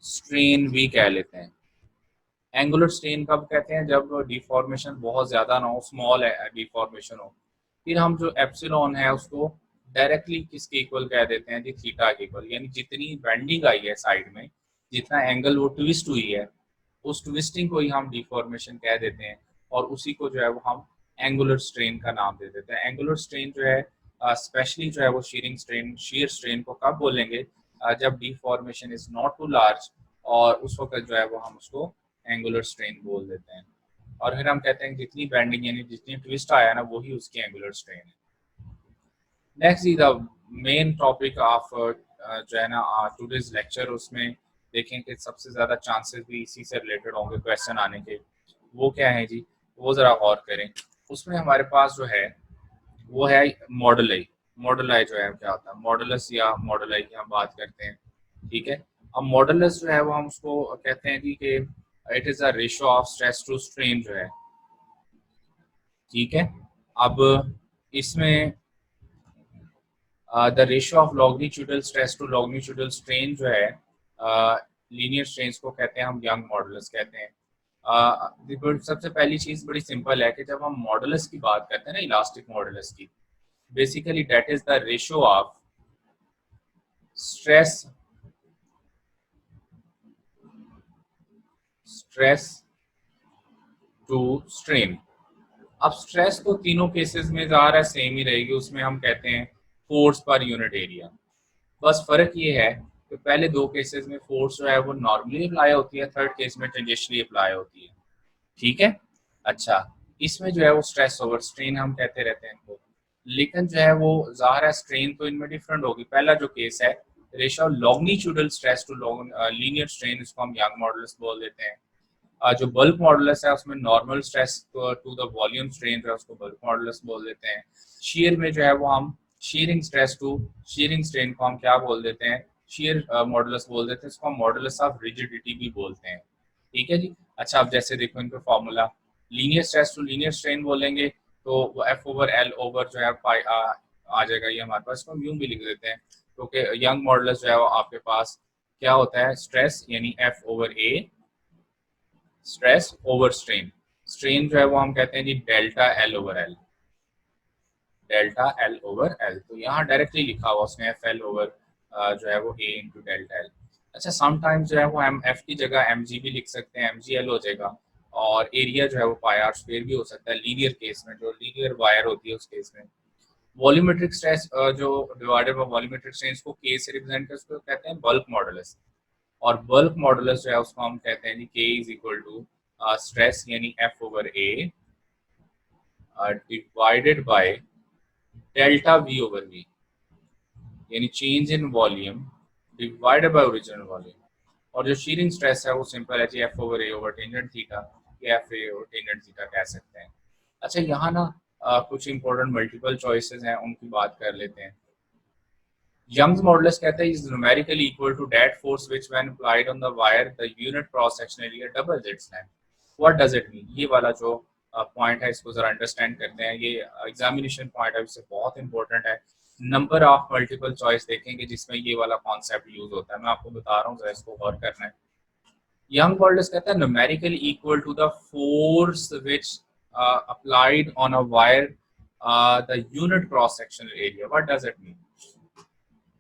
[SPEAKER 1] स्ट्रेन भी कह लेते हैं। एंगुलर स्ट्रेन कब कहते हैं? जब डिफॉर्मेशन बहुत ज़्यादा ना हो, स्मॉल डिफॉर्मेशन हो। फिर हम जो एप्सिलॉन है उसको डायरेक्टली किसके इक्वल कह देते हैं जी? थीटा के इक्वल, यानी जितनी बेंडिंग आई है साइड में, जितना एंगल वो ट्विस्ट हुई है, उस ट्विस्टिंग को ही हम डिफॉर्मेशन कह देते हैं, और उसी को जो है वो हम एंगुलर स्ट्रेन का नाम दे देते हैं। एंगुलर स्ट्रेन जो है स्पेशली जो है वो शीयरिंग स्ट्रेन, शीयर स्ट्रेन को कब बोलेंगे? जब deformation is not too large, और उस वक्त जो है वो हम उसको एंगुलर स्ट्रेन बोल देते हैं। और फिर हम कहते हैं जितनी बेंडिंग यानी जितनी ट्विस्ट आया ना, वही उसकी एंगुलर स्ट्रेन है। Next is the main topic of जो है ना टुडेज लेक्चर, उसमें देखें कि सबसे ज़्यादा चांसेस भी इसी से रिलेटेड होंगे क्वेश्चन आने के। वो क्या है जी? वो ज़रा गौर करें। उसमें हमारे पास जो है वो है मॉडलाई। मॉडलाई जो है क्या होता है? मॉडुलस या मॉडलाई की हम बात करते हैं, ठीक है। अब मॉडुलस जो है वो हम उसको कहते हैं जी कि it is a ratio of stress to strain जो है, ठीक है। अब इसमें the ratio of longitudinal stress to longitudinal strain जो है, लीनियर स्ट्रेन्स को कहते हैं हम यंग मॉडुलस कहते हैं। सबसे पहली चीज़ बड़ी सिंपल है कि जब हम मॉडुलस की बात करते हैं ना, इलास्टिक मॉडुलस की, basically that is the ratio of stress to strain. अब स्ट्रेस तो तीनों केसेस में ज़ाहिर है सेम ही रहेगी, उसमें हम कहते हैं फोर्स पर यूनिट एरिया। बस फर्क ये है कि पहले दो केसेस में फोर्स जो है वो नॉर्मली अप्लाई होती है, थर्ड केस में टेंजेंशियली अप्लाई होती है, ठीक है। अच्छा, इसमें जो है वो स्ट्रेस ओवर स्ट्रेन हम कहते रहते हैं इनको, लेकिन जो है वो ज़ाहिर है स्ट्रेन तो इनमें डिफरेंट होगी। पहला जो केस है, ratio longitudinal stress to linear strain, इसको हम यंग मॉडुलस बोल देते हैं। जो बल्क मॉडुलस है उसमें normal stress to the volume strain जो है उसको बल्क मॉडुलस बोल देते हैं। शीयर में जो है वो हम shearing stress to shearing strain को हम क्या बोल देते हैं? शीयर मॉडुलस बोल देते हैं, इसको हम मॉडुलस ऑफ रिजिडिटी भी बोलते हैं, ठीक है जी। अच्छा, अब जैसे देखो इनका formula, linear stress to linear strain बोलेंगे तो वो एफ ओवर एल ओवर जो है पाई आ जाएगा, ये हमारे पास, इसको यूं भी लिख देते हैं क्योंकि यंग मॉडुलस जो है वो आपके पास क्या होता है? स्ट्रेस यानी F over A, stress over strain. Strain जो है वो हम कहते हैं जी delta L over L, delta L over L. तो यहाँ डायरेक्टली लिखा हुआ उसने एफ एल ओवर जो है वो ए इंटू डेल्टा एल। अच्छा, समटाइम्स जो है वो हम एफ की जगह एम जी भी लिख सकते हैं, एम जी एल हो जाएगा, और एरिया जो है वो पाई आर स्क्वायर भी हो सकता है लीनियर केस में, जो लीनियर वायर होती है उस केस में। वॉल्यूमेट्रिक स्ट्रेस जो डिवाइडेड बाय वॉल्यूमेट्रिक स्ट्रेन को के से रिप्रेजेंट कर, उसको कहते हैं बल्क मॉडुलस, और बल्क मॉडुलस जो है उसको हम कहते हैं K is equal to stress यानी F over A divided by delta V over V, यानी change in volume divided by original volume. और जो शीयरिंग स्ट्रेस है वो सिंपल है जी F over A over tangent theta, या F A over tangent theta कह सकते हैं। अच्छा, यहाँ ना कुछ इंपॉर्टेंट मल्टीपल चॉइसेस हैं, उनकी बात कर लेते हैं। Young's modulus कहता है is numerically equal to that force which when applied on the wire the unit cross sectional area doubles its length. What does it mean? ये वाला जो पॉइंट है इसको जरा अंडरस्टैंड करते हैं। ये एग्जामिनेशन पॉइंट है, इससे बहुत इंपॉर्टेंट है। नंबर ऑफ मल्टीपल चॉइस देखेंगे जिसमें ये वाला कॉन्सेप्ट यूज होता है, मैं आपको बता रहा हूँ, जरा इसको गौर करना है। यंग मॉडुलस कहता है numerically equal to the force which applied on a wire the unit cross sectional area. What does it mean?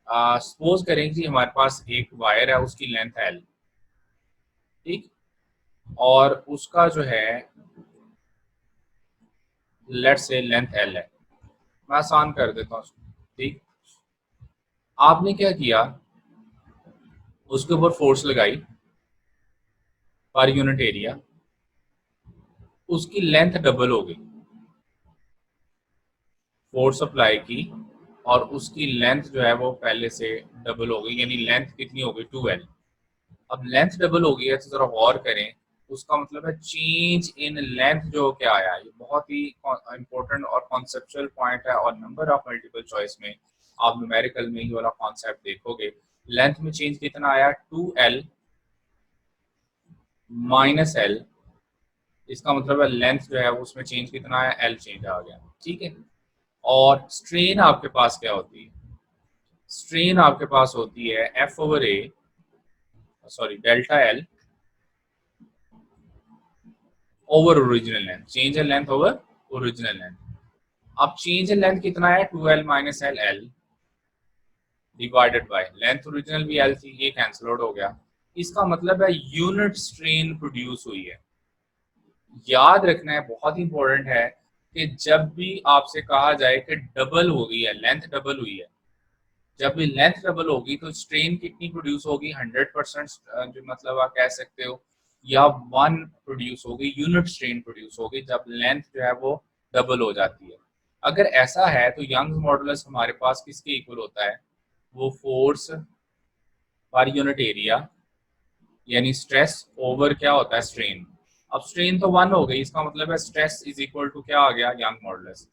[SPEAKER 1] Suppose करें कि हमारे पास एक वायर है, उसकी लेंथ एल, ठीक, और उसका जो है लेट्स से लेंथ एल है। मैं आसान कर देता हूँ उसको, ठीक। आपने क्या किया, उसके ऊपर फोर्स लगाई पर यूनिट एरिया, उसकी लेंथ डबल हो गई। फोर्स अप्लाई की और उसकी लेंथ जो है वो पहले से डबल हो गई, यानी लेंथ कितनी हो गई 2l। अब लेंथ डबल हो गई है तो जरा गौर करें, उसका मतलब है चेंज इन लेंथ जो क्या आया। ये बहुत ही इंपॉर्टेंट और कॉन्सेप्चुअल पॉइंट है, और नंबर ऑफ मल्टीपल चॉइस में आप न्यूमेरिकल में ये वाला कॉन्सेप्ट देखोगे। लेंथ में चेंज कितना आया 2l माइनस l, इसका मतलब है लेंथ जो है उसमें चेंज कितना आया l चेंज आ गया, ठीक है। और स्ट्रेन आपके पास क्या होती है, स्ट्रेन आपके पास होती है F over A, sorry delta L over original length, change in length over original length. अब चेंज इन लेंथ कितना है 2l minus L divided by length, original भी एल थी, ये कैंसिल आउट हो गया। इसका मतलब है यूनिट स्ट्रेन प्रोड्यूस हुई है। याद रखना है, बहुत इंपॉर्टेंट है कि जब भी आपसे कहा जाए कि डबल हो गई है, लेंथ डबल हुई है, जब भी लेंथ डबल होगी तो स्ट्रेन कितनी प्रोड्यूस होगी 100%, जो मतलब आप कह सकते हो, या 1 प्रोड्यूस होगी, यूनिट स्ट्रेन प्रोड्यूस होगी जब लेंथ जो है वो डबल हो जाती है। अगर ऐसा है तो यंग मॉडुलस हमारे पास किसके इक्वल होता है, वो फोर्स पर यूनिट एरिया, यानी स्ट्रेस ओवर क्या होता है स्ट्रेन। अब स्ट्रेन तो 1 हो गई, इसका मतलब है स्ट्रेस इज इक्वल टू क्या आ गया यंग मॉडुलस।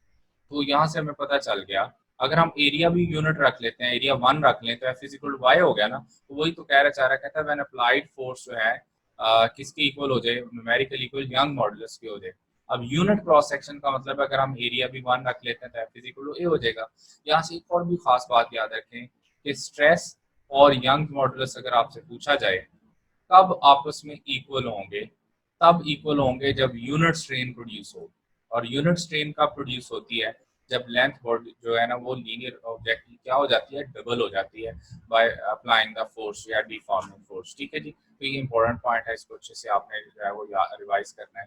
[SPEAKER 1] तो यहाँ से हमें पता चल गया, अगर हम एरिया भी यूनिट रख लेते हैं, एरिया 1 रख लें तो F is equal to Y हो गया ना। तो वही तो कह रहा चाह रहा, कहता है व्हेन अप्लाइड फोर्स जो है किसकी इक्वल हो जाए, न्यूमेरिकल इक्वल यंग मॉडुलस की हो जाए। अब यूनिट क्रॉस सेक्शन का मतलब अगर हम एरिया भी 1 रख लेते हैं तो एफ इज इक्वल टू ए हो जाएगा। यहाँ से एक और भी खास बात याद रखें कि स्ट्रेस और यंग मॉडुलस अगर आपसे पूछा जाए कब आपस में इक्वल होंगे, तब इक्वल होंगे जब यूनिट स्ट्रेन प्रोड्यूस हो। और यूनिट स्ट्रेन कब प्रोड्यूस होती है, जब लेंथ बॉडी जो है ना वो लीनियर ऑब्जेक्ट की क्या हो जाती है, डबल हो जाती है बाय अप्लाइंग द फोर्स या डिफॉर्मिंग फोर्स, ठीक है जी। तो ये इंपॉर्टेंट पॉइंट है, इसको अच्छे से आपने जो है वो रिवाइज करना है।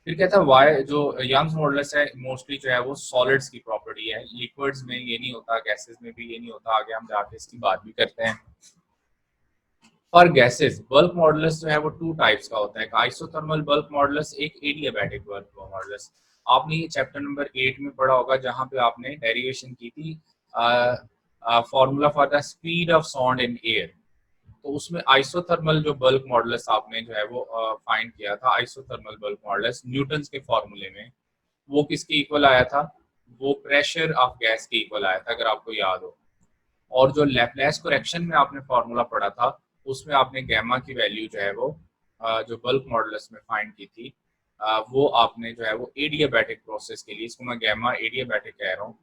[SPEAKER 1] फिर कहता है वाई जो यंग्स मॉडुलस है मोस्टली जो है वो सॉलिड्स की प्रॉपर्टी है, लिक्विड्स में ये नहीं होता, गैसेस में भी ये नहीं होता, आगे हम जाके इसकी बात भी करते हैं। फॉर गैसेस बल्क मॉडुलस जो है वो 2 टाइप्स का होता है, एक आइसोथर्मल बल्क मॉडुलस, एक एडियाबैटिक बल्क मॉडुलस। आपने ये चैप्टर नंबर 8 में पढ़ा होगा जहां पे आपने डेरिवेशन की थी formula for the speed of sound in air. तो उसमें आइसोथर्मल जो बल्क मॉडुलस आपने जो है वो फाइंड किया था, आइसोथर्मल बल्क मॉडुलस न्यूटन के फॉर्मूले में, वो किसके इक्वल आया था, वो प्रेशर ऑफ गैस के इक्वल आया था, अगर आपको याद हो। और जो लैप्लेस करेक्शन में आपने फॉर्मूला पढ़ा था उसमें आपने गैमा की वैल्यू जो है वो जो बल्क मॉडुलस में फाइंड की थी, वो आपने जो है वो एडियाबैटिक प्रोसेस के लिए, इसको मैं गैमा एडियाबैटिक कह रहा हूँ,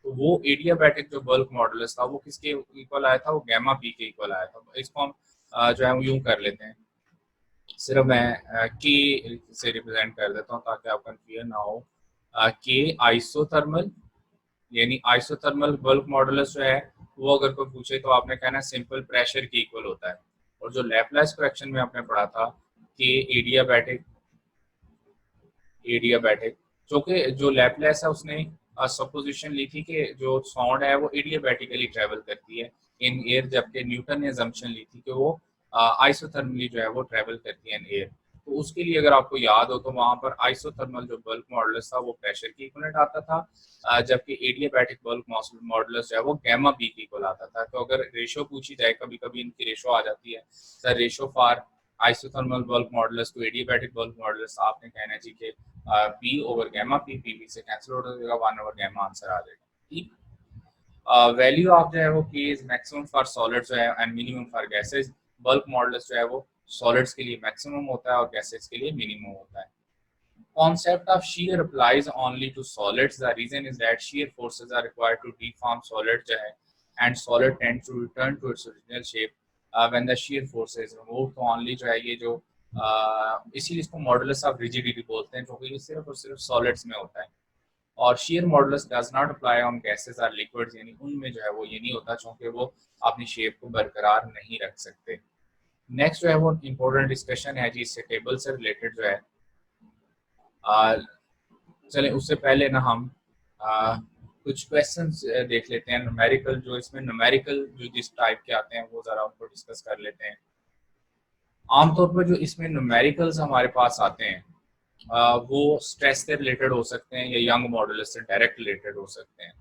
[SPEAKER 1] तो वो एडियाबैटिक जो बल्क मॉडुलस था वो किसके इक्वल आया था, वो गैमा पी के इक्वल आया था। इसको हम जो है यूं कर लेते हैं, सिर्फ मैं के से रिप्रेजेंट कर देता हूँ ताकि आप कंफ्यूज ना हो। के आइसोथर्मल, यानी आइसोथर्मल बल्क मॉडुलस जो है वो अगर कोई पूछे तो आपने कहना सिंपल प्रेशर के इक्वल होता है। और जो लैप्लास करेक्शन में आपने पढ़ा था कि एडियाबैटिक, एडियाबैटिक जो कि जो लैप्लास है उसने सपोजिशन ली थी कि जो साउंड है वो एडियाबैटिकली ट्रेवल करती है इन एयर, जबकि न्यूटन ने assumption ली थी कि वो आइसोथर्मली जो है वो ट्रेवल करती है इन एयर। तो उसके लिए अगर आपको याद हो तो वहां पर आइसोथर्मल जो बल्क मॉडुलस था वो प्रेशर की इक्वलेंट आता था, जबकि एडियाबैटिक बल्क मॉडुलस जो है वो गैमा पी की इक्वल आता था। तो अगर रेशो पूछी जाए, कभी कभी इनकी रेशो आ जाती है, the ratio for isothermal bulk modulus to adiabatic bulk modulus, आपने कहना चाहिए कि P over gamma P, P से कैंसिल हो जाएगा, 1 ओवर गैमा आंसर आ जाएगा, ठीक। वैल्यू ऑफ जो है वो के इज मैक्सिमम फॉर सॉलिड्स जो है and minimum for gases. Bulk modulus जो है वो सॉलिड्स के लिए मैक्सिमम होता है और गैसेस के लिए मिनिमम होता है। Concept of shear applies only to solids. The reason is that shear forces are required to deform solid जो है, and solid tends to return to its original shape when the shear force is removed. तो only जो है ये जो इसीलिए इसको modulus of rigidity बोलते हैं, क्योंकि ये सिर्फ और सिर्फ सॉलिड्स में होता है। और shear modulus does not apply on gases or liquids, यानी उनमें जो है वो ये नहीं होता, क्योंकि वो अपनी शेप को बरकरार नहीं रख सकते। नेक्स्ट जो है वो इम्पोर्टेंट डिस्कशन है जी, इससे टेबल से रिलेटेड जो है। चलें उससे पहले ना हम कुछ क्वेश्चंस देख लेते हैं न्यूमेरिकल, जो इसमें न्यूमेरिकल जो जिस टाइप के आते हैं वो ज़रा उनको डिस्कस कर लेते हैं। आमतौर पर जो इसमें न्यूमेरिकल्स हमारे पास आते हैं वो स्ट्रेस से रिलेटेड हो सकते हैं या यंग मॉडुलस से डायरेक्ट रिलेटेड हो सकते हैं।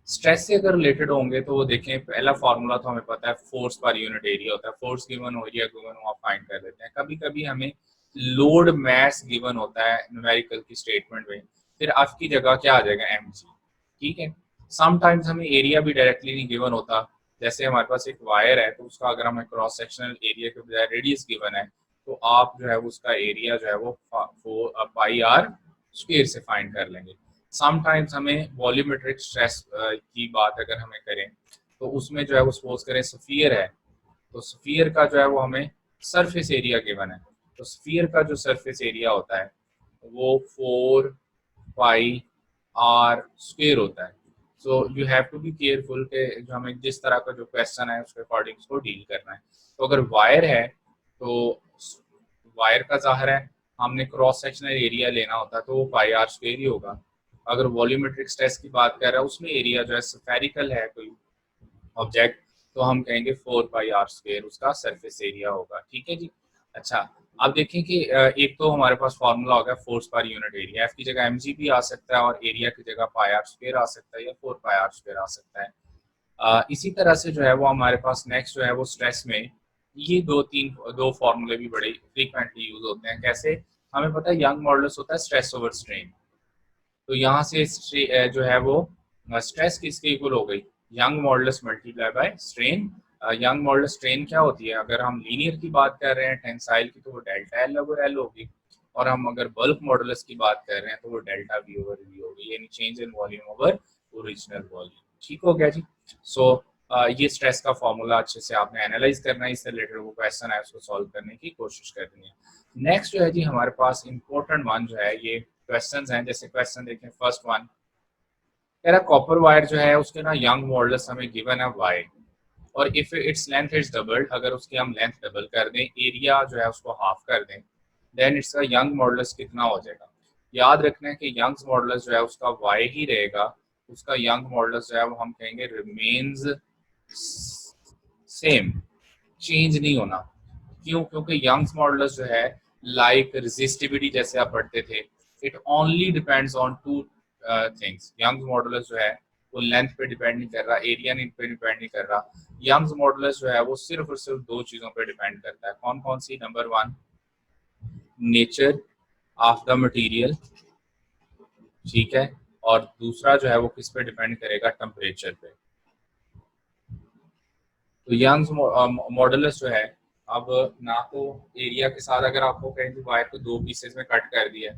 [SPEAKER 1] स्ट्रेस से अगर रिलेटेड होंगे तो वो देखें, पहला फॉर्मूला तो हमें पता है, फोर्स पर यूनिट एरिया होता है। फोर्स गिवन हो, एरिया गिवन हो, आप फाइंड कर लेते हैं। कभी कभी हमें लोड मैस गिवन होता है न्यूमेरिकल की स्टेटमेंट में, फिर आपकी जगह क्या आ जाएगा, mg। ठीक है, समटाइम्स हमें एरिया भी डायरेक्टली नहीं गिवन होता। जैसे हमारे पास एक वायर है, तो उसका अगर हमें क्रॉस सेक्शनल एरिया के बजाय रेडियस गिवन है, तो आप जो है उसका एरिया जो है वो पाई आर स्क्वायर से फाइंड कर लेंगे। समटाइम्स हमें वॉल्यूमेट्रिक स्ट्रेस की बात अगर हमें करें, तो उसमें जो है वो सपोज करें स्फीयर है, तो स्फीयर का जो है वो हमें सरफेस एरिया गिवन है। तो स्फीयर का जो सरफेस एरिया होता है वो 4 पाई आर स्क्वायर होता है। So you have to be careful के जो हमें जिस तरह का जो क्वेश्चन है उसके अकॉर्डिंग उसको डील करना है। तो अगर वायर है तो वायर का ज़ाहिर है हमने क्रॉस सेक्शनल एरिया लेना होता है, तो वो पाई आर स्क्वायर ही होगा। अगर वॉल्यूमेट्रिक स्ट्रेस की बात कर रहा है, उसमें एरिया जो है स्फेरिकल है कोई ऑब्जेक्ट, तो हम कहेंगे 4 पाई आर स्क्वायर उसका सरफेस एरिया होगा। ठीक है जी। अच्छा, अब देखें कि एक तो हमारे पास फॉर्मूला होगा force per unit area, F की जगह एम जी भी आ सकता है और एरिया की जगह पाई आर स्क्वायर आ सकता है या 4 पाई आर स्क्वायर आ सकता है। इसी तरह से जो है वो हमारे पास नेक्स्ट जो है वो स्ट्रेस में ये दो फॉर्मूले भी बड़े फ्रीक्वेंटली यूज होते हैं। कैसे, हमें पता है यंग मॉडुलस होता है स्ट्रेस ओवर स्ट्रेन। तो यहाँ से जो है वो स्ट्रेस किसके इक्वल हो गई, young modulus multiply by strain. Young modulus strain क्या होती है, अगर हम लीनियर की बात कर रहे हैं टेंसाइल की, तो वो डेल्टा एल ओवर एल होगी, और हम अगर बल्क मॉडुलस की बात कर रहे हैं तो वो डेल्टा वी ओवर वी होगी, यानी change in volume over original volume. ठीक हो गया जी। सो ये स्ट्रेस का फॉर्मूला अच्छे से आपने एनालाइज करना है, इससे रिलेटेड वो क्वेश्चन है उसको सॉल्व करने की कोशिश करनी है। नेक्स्ट जो है जी हमारे पास इंपॉर्टेंट वन जो है, ये क्वेश्चंस हैं। जैसे क्वेश्चन देखें, फर्स्ट वन कह रहा कॉपर वायर जो है उसके ना यंग मॉडुलस हमें गिवन है y, और if its length is doubled, अगर उसकी हम लेंथ डबल कर दें, एरिया जो है उसको हाफ कर दें, देन इसका यंग मॉडुलस कितना हो जाएगा। याद रखना है कि यंग मॉडुलस जो है उसका y ही रहेगा, उसका यंग मॉडुलस जो है वो हम कहेंगे रिमेन्स सेम, चेंज नहीं होना। क्यों, क्योंकि यंग्स मॉडुलस जो है लाइक रेजिस्टिविटी जैसे आप पढ़ते थे, it only depends on two things. Young's modulus जो है वो लेंथ पे डिपेंड नहीं कर रहा, एरिया पे डिपेंड नहीं कर रहा। यंग्स मॉडुलस जो है वो सिर्फ और सिर्फ दो चीजों पे डिपेंड करता है। कौन कौन सी, number one nature of the material, ठीक है, और दूसरा जो है वो किस पे डिपेंड करेगा, टेम्परेचर पे। तो यंग्स मॉडुलस जो है, अब ना तो एरिया के साथ अगर आपको कहें कि वायर को दो पीसेस में कट कर दिया,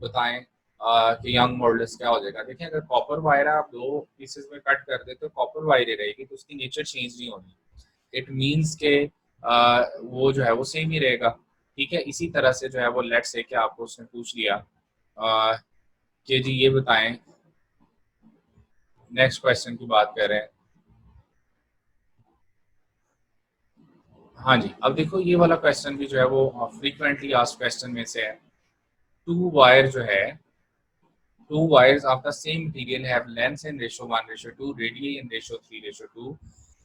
[SPEAKER 1] बताएं कि यंग मॉडुलस क्या हो जाएगा। देखिए, अगर कॉपर वायर आप दो पीसेस में कट कर देते तो कॉपर वायर ही रहेगी, तो उसकी नेचर चेंज नहीं होनी। इट मीन्स के वो जो है वो सेम ही रहेगा। ठीक है, इसी तरह से जो है वो लेट्स से कि आपको उसने पूछ लिया कि जी ये बताएं, नेक्स्ट क्वेश्चन की बात कर रहे हैं। हाँ जी, अब देखो ये वाला क्वेश्चन भी जो है वो फ्रीक्वेंटली आस्क्ड क्वेश्चन में से है। टू वायर जो है, two wires of the same material have lengths in ratio 1:2, radii in ratio 3:2,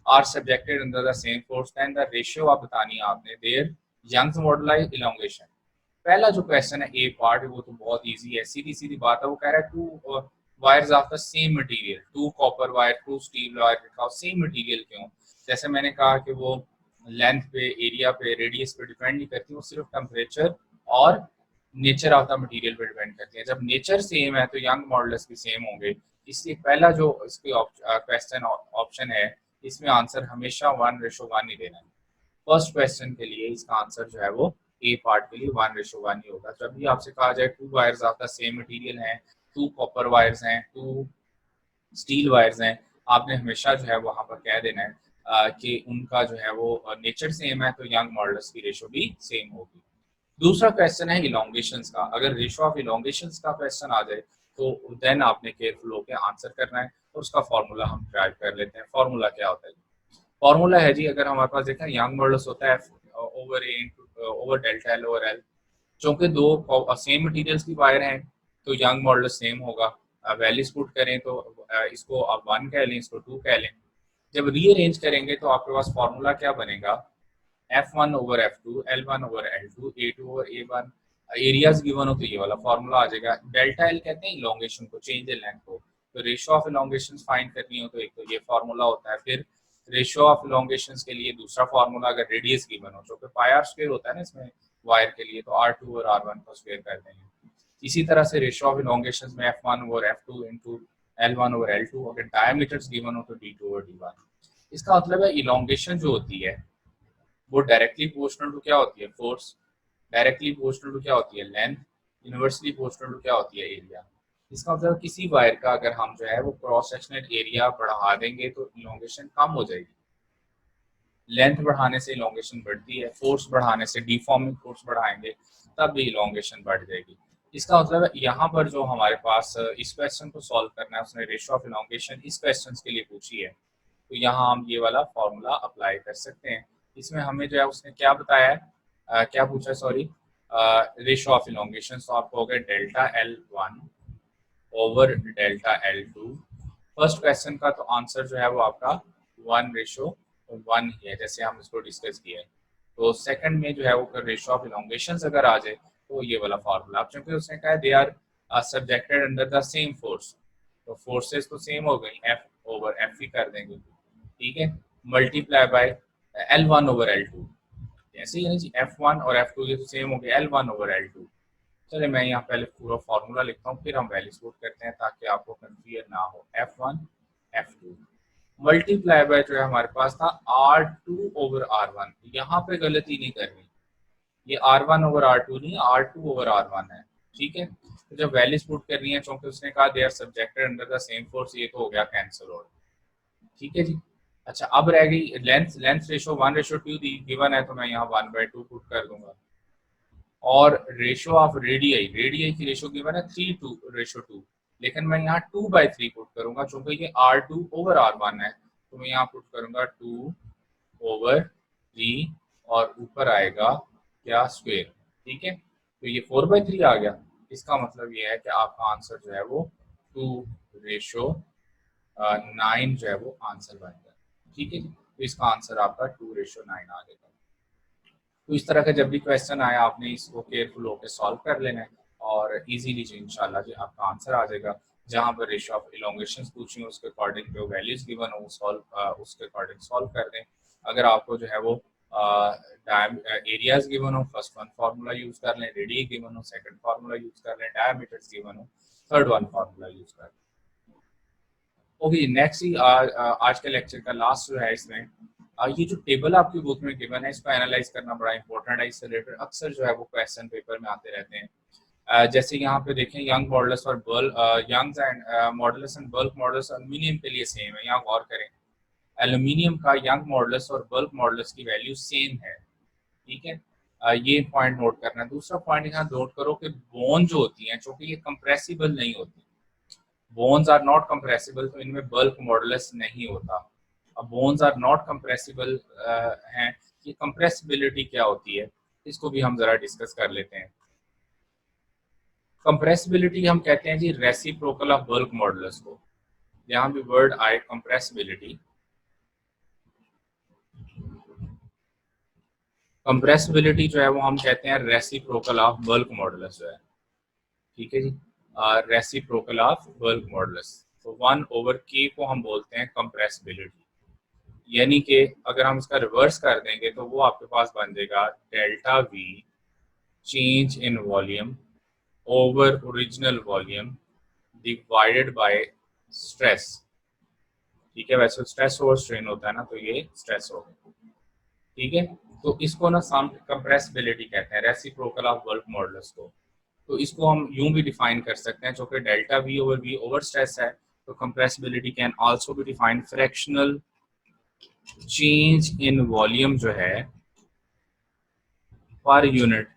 [SPEAKER 1] are subjected under the same force, then the ratio आप बतानी है आपने their Young's moduli elongation। पहला जो क्वेश्चन है ए पार्ट, वो तो बहुत इजी है, सीधी सीधी बात है। वो कह रहा है two wires of the same material, two copper wire, two steel wire, लिखा सेम मटेरियल क्यों। जैसे मैंने कहा कि वो लेंथ पे, एरिया पे, रेडियस पे डिपेंड नहीं करती, वो सिर्फ टेम्परेचर और नेचर ऑफ द मटेरियल पे डिपेंड करती है। जब नेचर सेम है तो यंग मॉडुलस भी सेम होंगे। इसलिए पहला जो इसकी क्वेश्चन ऑप्शन है, इसमें आंसर हमेशा 1:1 ही देना है। फर्स्ट क्वेश्चन के लिए इसका आंसर जो है वो ए पार्ट के लिए 1:1 ही होगा। जब भी आपसे कहा जाए to wires of the same material हैं, टू कॉपर वायर्स हैं, टू स्टील वायर्स हैं, आपने हमेशा जो है वहां पर कह देना है कि उनका जो है वो नेचर सेम है, तो यंग मॉडुलस की रेशो भी सेम होगी। दूसरा क्वेश्चन है इलोंगेशंस का। अगर रेशो ऑफ इलोंगेशंस का क्वेश्चन आ जाए तो देन आपने केयरफुल होकर आंसर करना है, और उसका फॉर्मूला हम ट्राई कर लेते हैं। फॉर्मूला क्या होता है, फॉर्मूला है जी, अगर हमारे पास देखें यंग मॉडुलस होता है over A over delta L over L. चूंकि दो सेम मटेरियल्स की वायर हैं तो यंग मॉडुलस सेम होगा। वैल्यूज पुट करें तो इसको आप 1 कह लें, इसको 2 कह लें। जब रीअरेंज करेंगे तो आपके पास फॉर्मूला क्या बनेगा, F1 over F2, L1 over L2, A2 over A1। Areas given हो तो ये वाला फॉर्मूला आ जाएगा। डेल्टा एल कहते हैं इलोंगेशन को, चेंज इन लेंथ को। तो रेशियो ऑफ इलोंगेशंस फाइंड करनी हो तो एक तो ये फार्मूला होता है, फिर रेशियो ऑफ इलोंगेशंस के लिए दूसरा फार्मूला अगर रेडियस गिवन हो, जो कि पाई आर स्क्वायर होता है ना इसमें वायर के लिए, तो R2 और R1 को स्क्वायर कर देंगे। इसी तरह से रेशियो ऑफ इलोंगेशंस में F1 over F2 into L1 over L2, अगर डायमीटर्स गिवन हो तो D2 ओवर D1। इसका मतलब है इलोंगेशन जो होती है वो डायरेक्टली प्रोपोर्शनल टू क्या होती है, फोर्स, डायरेक्टली प्रोपोर्शनल टू क्या होती है, लेंथ, इनवर्सली प्रोपोर्शनल टू क्या होती है, एरिया। इसका मतलब किसी वायर का अगर हम जो है वो क्रॉस सेक्शनल एरिया बढ़ा देंगे तो इलोंगेशन कम हो जाएगी, लेंथ बढ़ाने से इलोंगेशन बढ़ती है, फोर्स बढ़ाने से, डिफॉर्मिंग फोर्स बढ़ाएंगे तब भी इलोंगेशन बढ़ जाएगी। इसका मतलब है यहाँ पर जो हमारे पास इस क्वेश्चन को सॉल्व करना है, उसने रेशियो ऑफ इलोंगेशन इस क्वेश्चन के लिए पूछी है, तो यहाँ हम ये वाला फॉर्मूला अप्लाई कर सकते हैं। इसमें हमें जो है उसने क्या बताया है, क्या पूछा है, सॉरी, रेशियो ऑफ इलोंगेशन, तो आपको हो गया delta L1 over delta L2। First question का तो आंसर जो है वो आपका 1:1 ही है, जैसे हम इसको डिस्कस किया है। तो सेकंड में जो है वो रेशियो ऑफ इलोंगेशंस अगर आ जाए तो ये वाला फार्मूला, अब चूंकि उसने कहा they are subjected under the same force, तो फोर्सेस तो सेम हो गई, F ओवर F ही कर देंगे, ठीक है, multiply by L1 over L2, ऐसे ही जी F1 और F2 ये तो सेम हो गया L1 ओवर L2। चलिए मैं यहाँ पहले पूरा फार्मूला लिखता हूँ, फिर हम वैल्यूज पुट करते हैं ताकि आपको कंफ्यूजन ना हो। F1 F2 मल्टीप्लाई बाय जो है हमारे पास था R2 ओवर R1, यहाँ पे गलती नहीं करनी, ये R1 ओवर R2 नहीं, R2 ओवर R1 है, ठीक है। तो जब वैल्यूज पुट करनी है, चूंकि उसने कहा they are subjected under the same force, ये तो हो गया कैंसिल आउट, ठीक है जी। अच्छा अब रह गई लेंथ रेशो 1:2 गिवन है, तो मैं यहाँ 1/2 पुट कर दूंगा, और रेशियो ऑफ रेडियाई की रेशियो गिवन है 3:2, लेकिन मैं यहाँ 2/3 पुट करूंगा, चूंकि ये R2 ओवर R1 है, तो मैं यहाँ पुट करूंगा 2 ओवर 3 और ऊपर आएगा क्या, स्क्वायर, ठीक है। तो ये 4/3 आ गया, इसका मतलब ये है कि आपका आंसर जो है वो 2:9 जो है वो आंसर बन गया, ठीक है। तो इसका आंसर आपका 2:9 आ गया। तो इस तरह का जब भी क्वेश्चन आया आपने इसको केयरफुल होकर सॉल्व कर लेना है, और इजीली जो इंशाल्लाह जो आपका आंसर आ जाएगा। जहां पर रेशियो ऑफ इलोंगेशन पूछी हो उसके अकॉर्डिंग जो वैल्यूज गिवन हो उसके अकॉर्डिंग सॉल्व कर दें। अगर आपको जो है वो एरियाज गिवन हो, फर्स्ट वन फार्मूला यूज कर लें, रेडियस गिवन हो सेकंड फार्मूला यूज कर लें, डायमीटर्स गिवन हो थर्ड वन फार्मूला यूज कर लें। ओके नेक्स्ट ही आज के लेक्चर का लास्ट जो है, इसमें ये जो टेबल आपकी बुक में गिवन है इसको एनालाइज करना बड़ा इंपॉर्टेंट है। इससे रिलेटेड अक्सर जो है वो क्वेश्चन पेपर में आते रहते हैं। जैसे यहाँ पे देखें यंग मॉडल्स और bulk Young's and models and bulk models aluminium के लिए सेम है। यहाँ गौर करें, एल्यूमिनियम का यंग मॉडल्स और बल्क मॉडल्स की वैल्यू सेम है, ठीक है। ये पॉइंट नोट करना है। दूसरा पॉइंट यहाँ नोट करो कि बोन जो होती है चूंकि ये कंप्रेसिबल नहीं होती, बोन्स आर नॉट कंप्रेसिबल, तो इनमें बल्क मॉडुलस नहीं होता। अब बोन्स आर नॉट कंप्रेसिबल हैं, ये कंप्रेसिबिलिटी क्या होती है इसको भी हम जरा डिस्कस कर लेते हैं। कंप्रेसिबिलिटी हम कहते हैं जी रेसिप्रोकल ऑफ बल्क मॉडुलस को, यहाँ भी वर्ड आए कंप्रेसिबिलिटी। कंप्रेसिबिलिटी जो है वो हम कहते हैं रेसिप्रोकल ऑफ बल्क मॉडुलस जो है, ठीक है जी, रेसिप्रोकल ऑफ बल्क मॉडुलस। तो 1/k को हम बोलते हैं कंप्रेसिबिलिटी, यानी कि अगर हम इसका रिवर्स कर देंगे तो वो आपके पास बन जाएगा delta V change in volume over original volume divided bye stress, ठीक है। वैसे स्ट्रेस ओवर स्ट्रेन होता है ना, तो ये स्ट्रेस हो गया, ठीक है। तो इसको ना सम कंप्रेसिबिलिटी कहते हैं, रेसिप्रोकल ऑफ बल्क मॉडुलस को। तो इसको हम यूं भी डिफाइन कर सकते हैं, जो कि डेल्टा V ओवर स्ट्रेस है, तो compressibility can also be defined fractional change in volume जो है पर यूनिट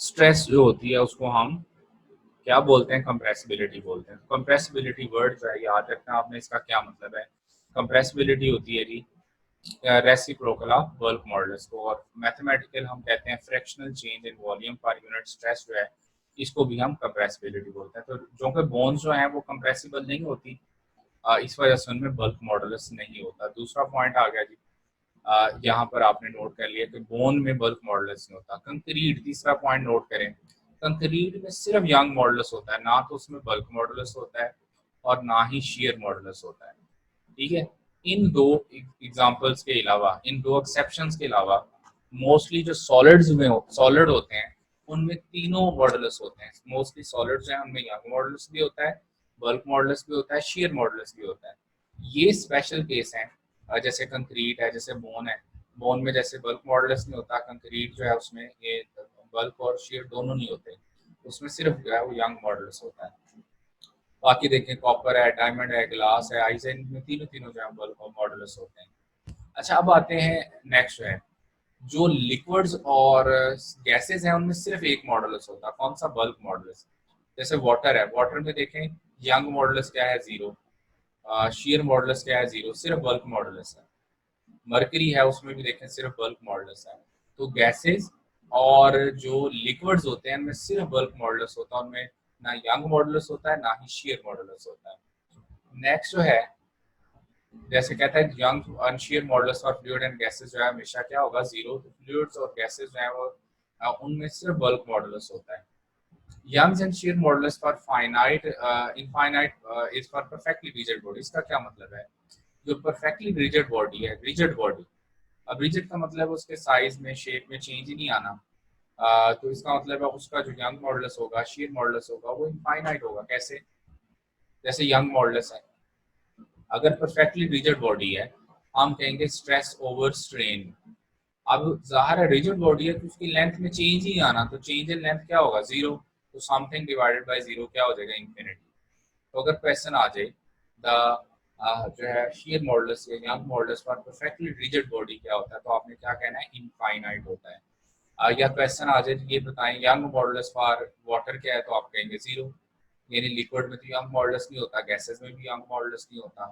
[SPEAKER 1] स्ट्रेस जो होती है उसको हम क्या बोलते हैं, कंप्रेसिबिलिटी बोलते हैं। कंप्रेसिबिलिटी वर्ड जो है याद रखना आपने, इसका क्या मतलब है। कंप्रेसिबिलिटी होती है जी रेसिप्रोकल ऑफ बल्क मॉडुलस को, और मैथमेटिकल हम कहते हैं fractional change in volume per unit stress जो है, इसको भी हम कंप्रेसिबिलिटी बोलते हैं। तो जो कि बोन्स जो हैं वो कंप्रेसिबल नहीं होती, इस वजह से उनमें बल्क मॉडुलस नहीं होता। दूसरा पॉइंट आ गया जी, यहाँ पर आपने नोट कर लिया कि बोन में बल्क मॉडुलस नहीं होता। कंक्रीट, तीसरा पॉइंट नोट करें, कंक्रीट में सिर्फ यंग मॉडुलस होता है, ना तो उसमें बल्क मॉडुलस होता है और ना ही शेयर मॉडुलस होता है। ठीक है, इन दो एग्जांपल्स के अलावा, इन दो एक्सेप्शंस के अलावा मोस्टली जो सॉलिड्स में सॉलिड होते हैं उनमें तीनों मॉडुलस होते हैं। मोस्टली सॉलिड्स हैं उनमें यंग मॉडुलस भी होता है, बल्क मॉडुलस भी होता है, शेयर मॉडुलस भी होता है। ये स्पेशल केस हैं, जैसे कंक्रीट है, जैसे बोन है। बोन में जैसे बल्क मॉडुलस नहीं होता, कंक्रीट जो है उसमें ये बल्क और शेयर दोनों नहीं होते, उसमें सिर्फ जो है वो यंग मॉडुलस होता है। बाकी देखें कॉपर है, डायमंड है, ग्लास है, आइजन में तीनों तीनों जो है बल्क और मॉडुलस होते हैं। अच्छा, अब आते हैं नेक्स्ट है जो लिक्विड्स और गैसेस हैं उनमें सिर्फ एक मॉडुलस होता है। कौन सा? Bulk modulus. जैसे वाटर है, वाटर में देखें यंग मॉडुलस क्या है? 0। शेयर मॉडुलस क्या है? 0, सिर्फ बल्क मॉडुलस है। मरकरी है, उसमें भी देखें सिर्फ बल्क मॉडुलस है। तो गैसेस और जो लिक्विड्स होते हैं उनमें सिर्फ बल्क मॉडुलस होता है, उनमें ना यंग मॉडुलस होता है ना ही शेयर मॉडुलस होता है। नेक्स्ट जो है, जैसे कहता है young unshare modulus for fluid and gases जो है हमेशा क्या होगा? 0। तो फ्लूइड्स और गैसेस जो है वो उनमें सिर्फ बल्क मॉडुलस होता है। Young's and shear modulus for finite infinite is for perfectly rigid body। इसका क्या मतलब है? जो perfectly rigid body है, rigid body, अब rigid का मतलब उसके साइज में, शेप में चेंज ही नहीं आना। तो इसका मतलब है उसका जो यंग मॉडुलस होगा, शेयर मॉडुलस होगा, वो इनफाइनाइट होगा। कैसे? जैसे यंग मॉडुलस है, अगर परफेक्टली रिजिड बॉडी है हम कहेंगे स्ट्रेस ओवर स्ट्रेन। अब जाहिर है रिजिड बॉडी है तो उसकी लेंथ में चेंज ही आना, तो चेंज इन लेंथ क्या होगा? 0। तो समथिंग डिवाइडेड बाय 0 क्या हो जाएगा? इंफिनिटी। तो अगर क्वेश्चन आ जाए द जो है शेयर मॉडुलस या young modulus for perfectly rigid body क्या होता है, तो आपने क्या कहना है? इनफाइनाइट होता है। या क्वेश्चन आ जाए ये बताएं यंग मॉडुलस फॉर वाटर क्या है, तो आप कहेंगे 0। यानी लिक्विड में तो यंग मॉडुलस नहीं होता, गैसेस में भी यंग मॉडुलस नहीं होता,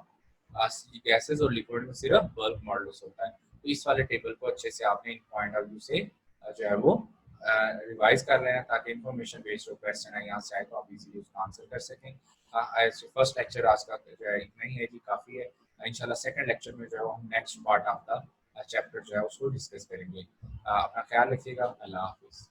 [SPEAKER 1] गैसेस और लिक्विड में सिर्फ बल्क मॉडुलस होता है। तो इस वाले टेबल को अच्छे से आपने इन पॉइंट ऑफ व्यू से जो है वो रिवाइज कर लेना, ताकि इन्फॉर्मेशन बेस्ड जो क्वेश्चन है यहाँ से आए तो आप इजीली उसका आंसर कर सकें। फर्स्ट लेक्चर आज का जो है इतना ही है जी, काफ़ी है। इंशाल्लाह सेकंड लेक्चर में जो है हम next part of the chapter जो है उसको डिस्कस करेंगे। अपना ख्याल रखिएगा। अल्लाह हाफिज़।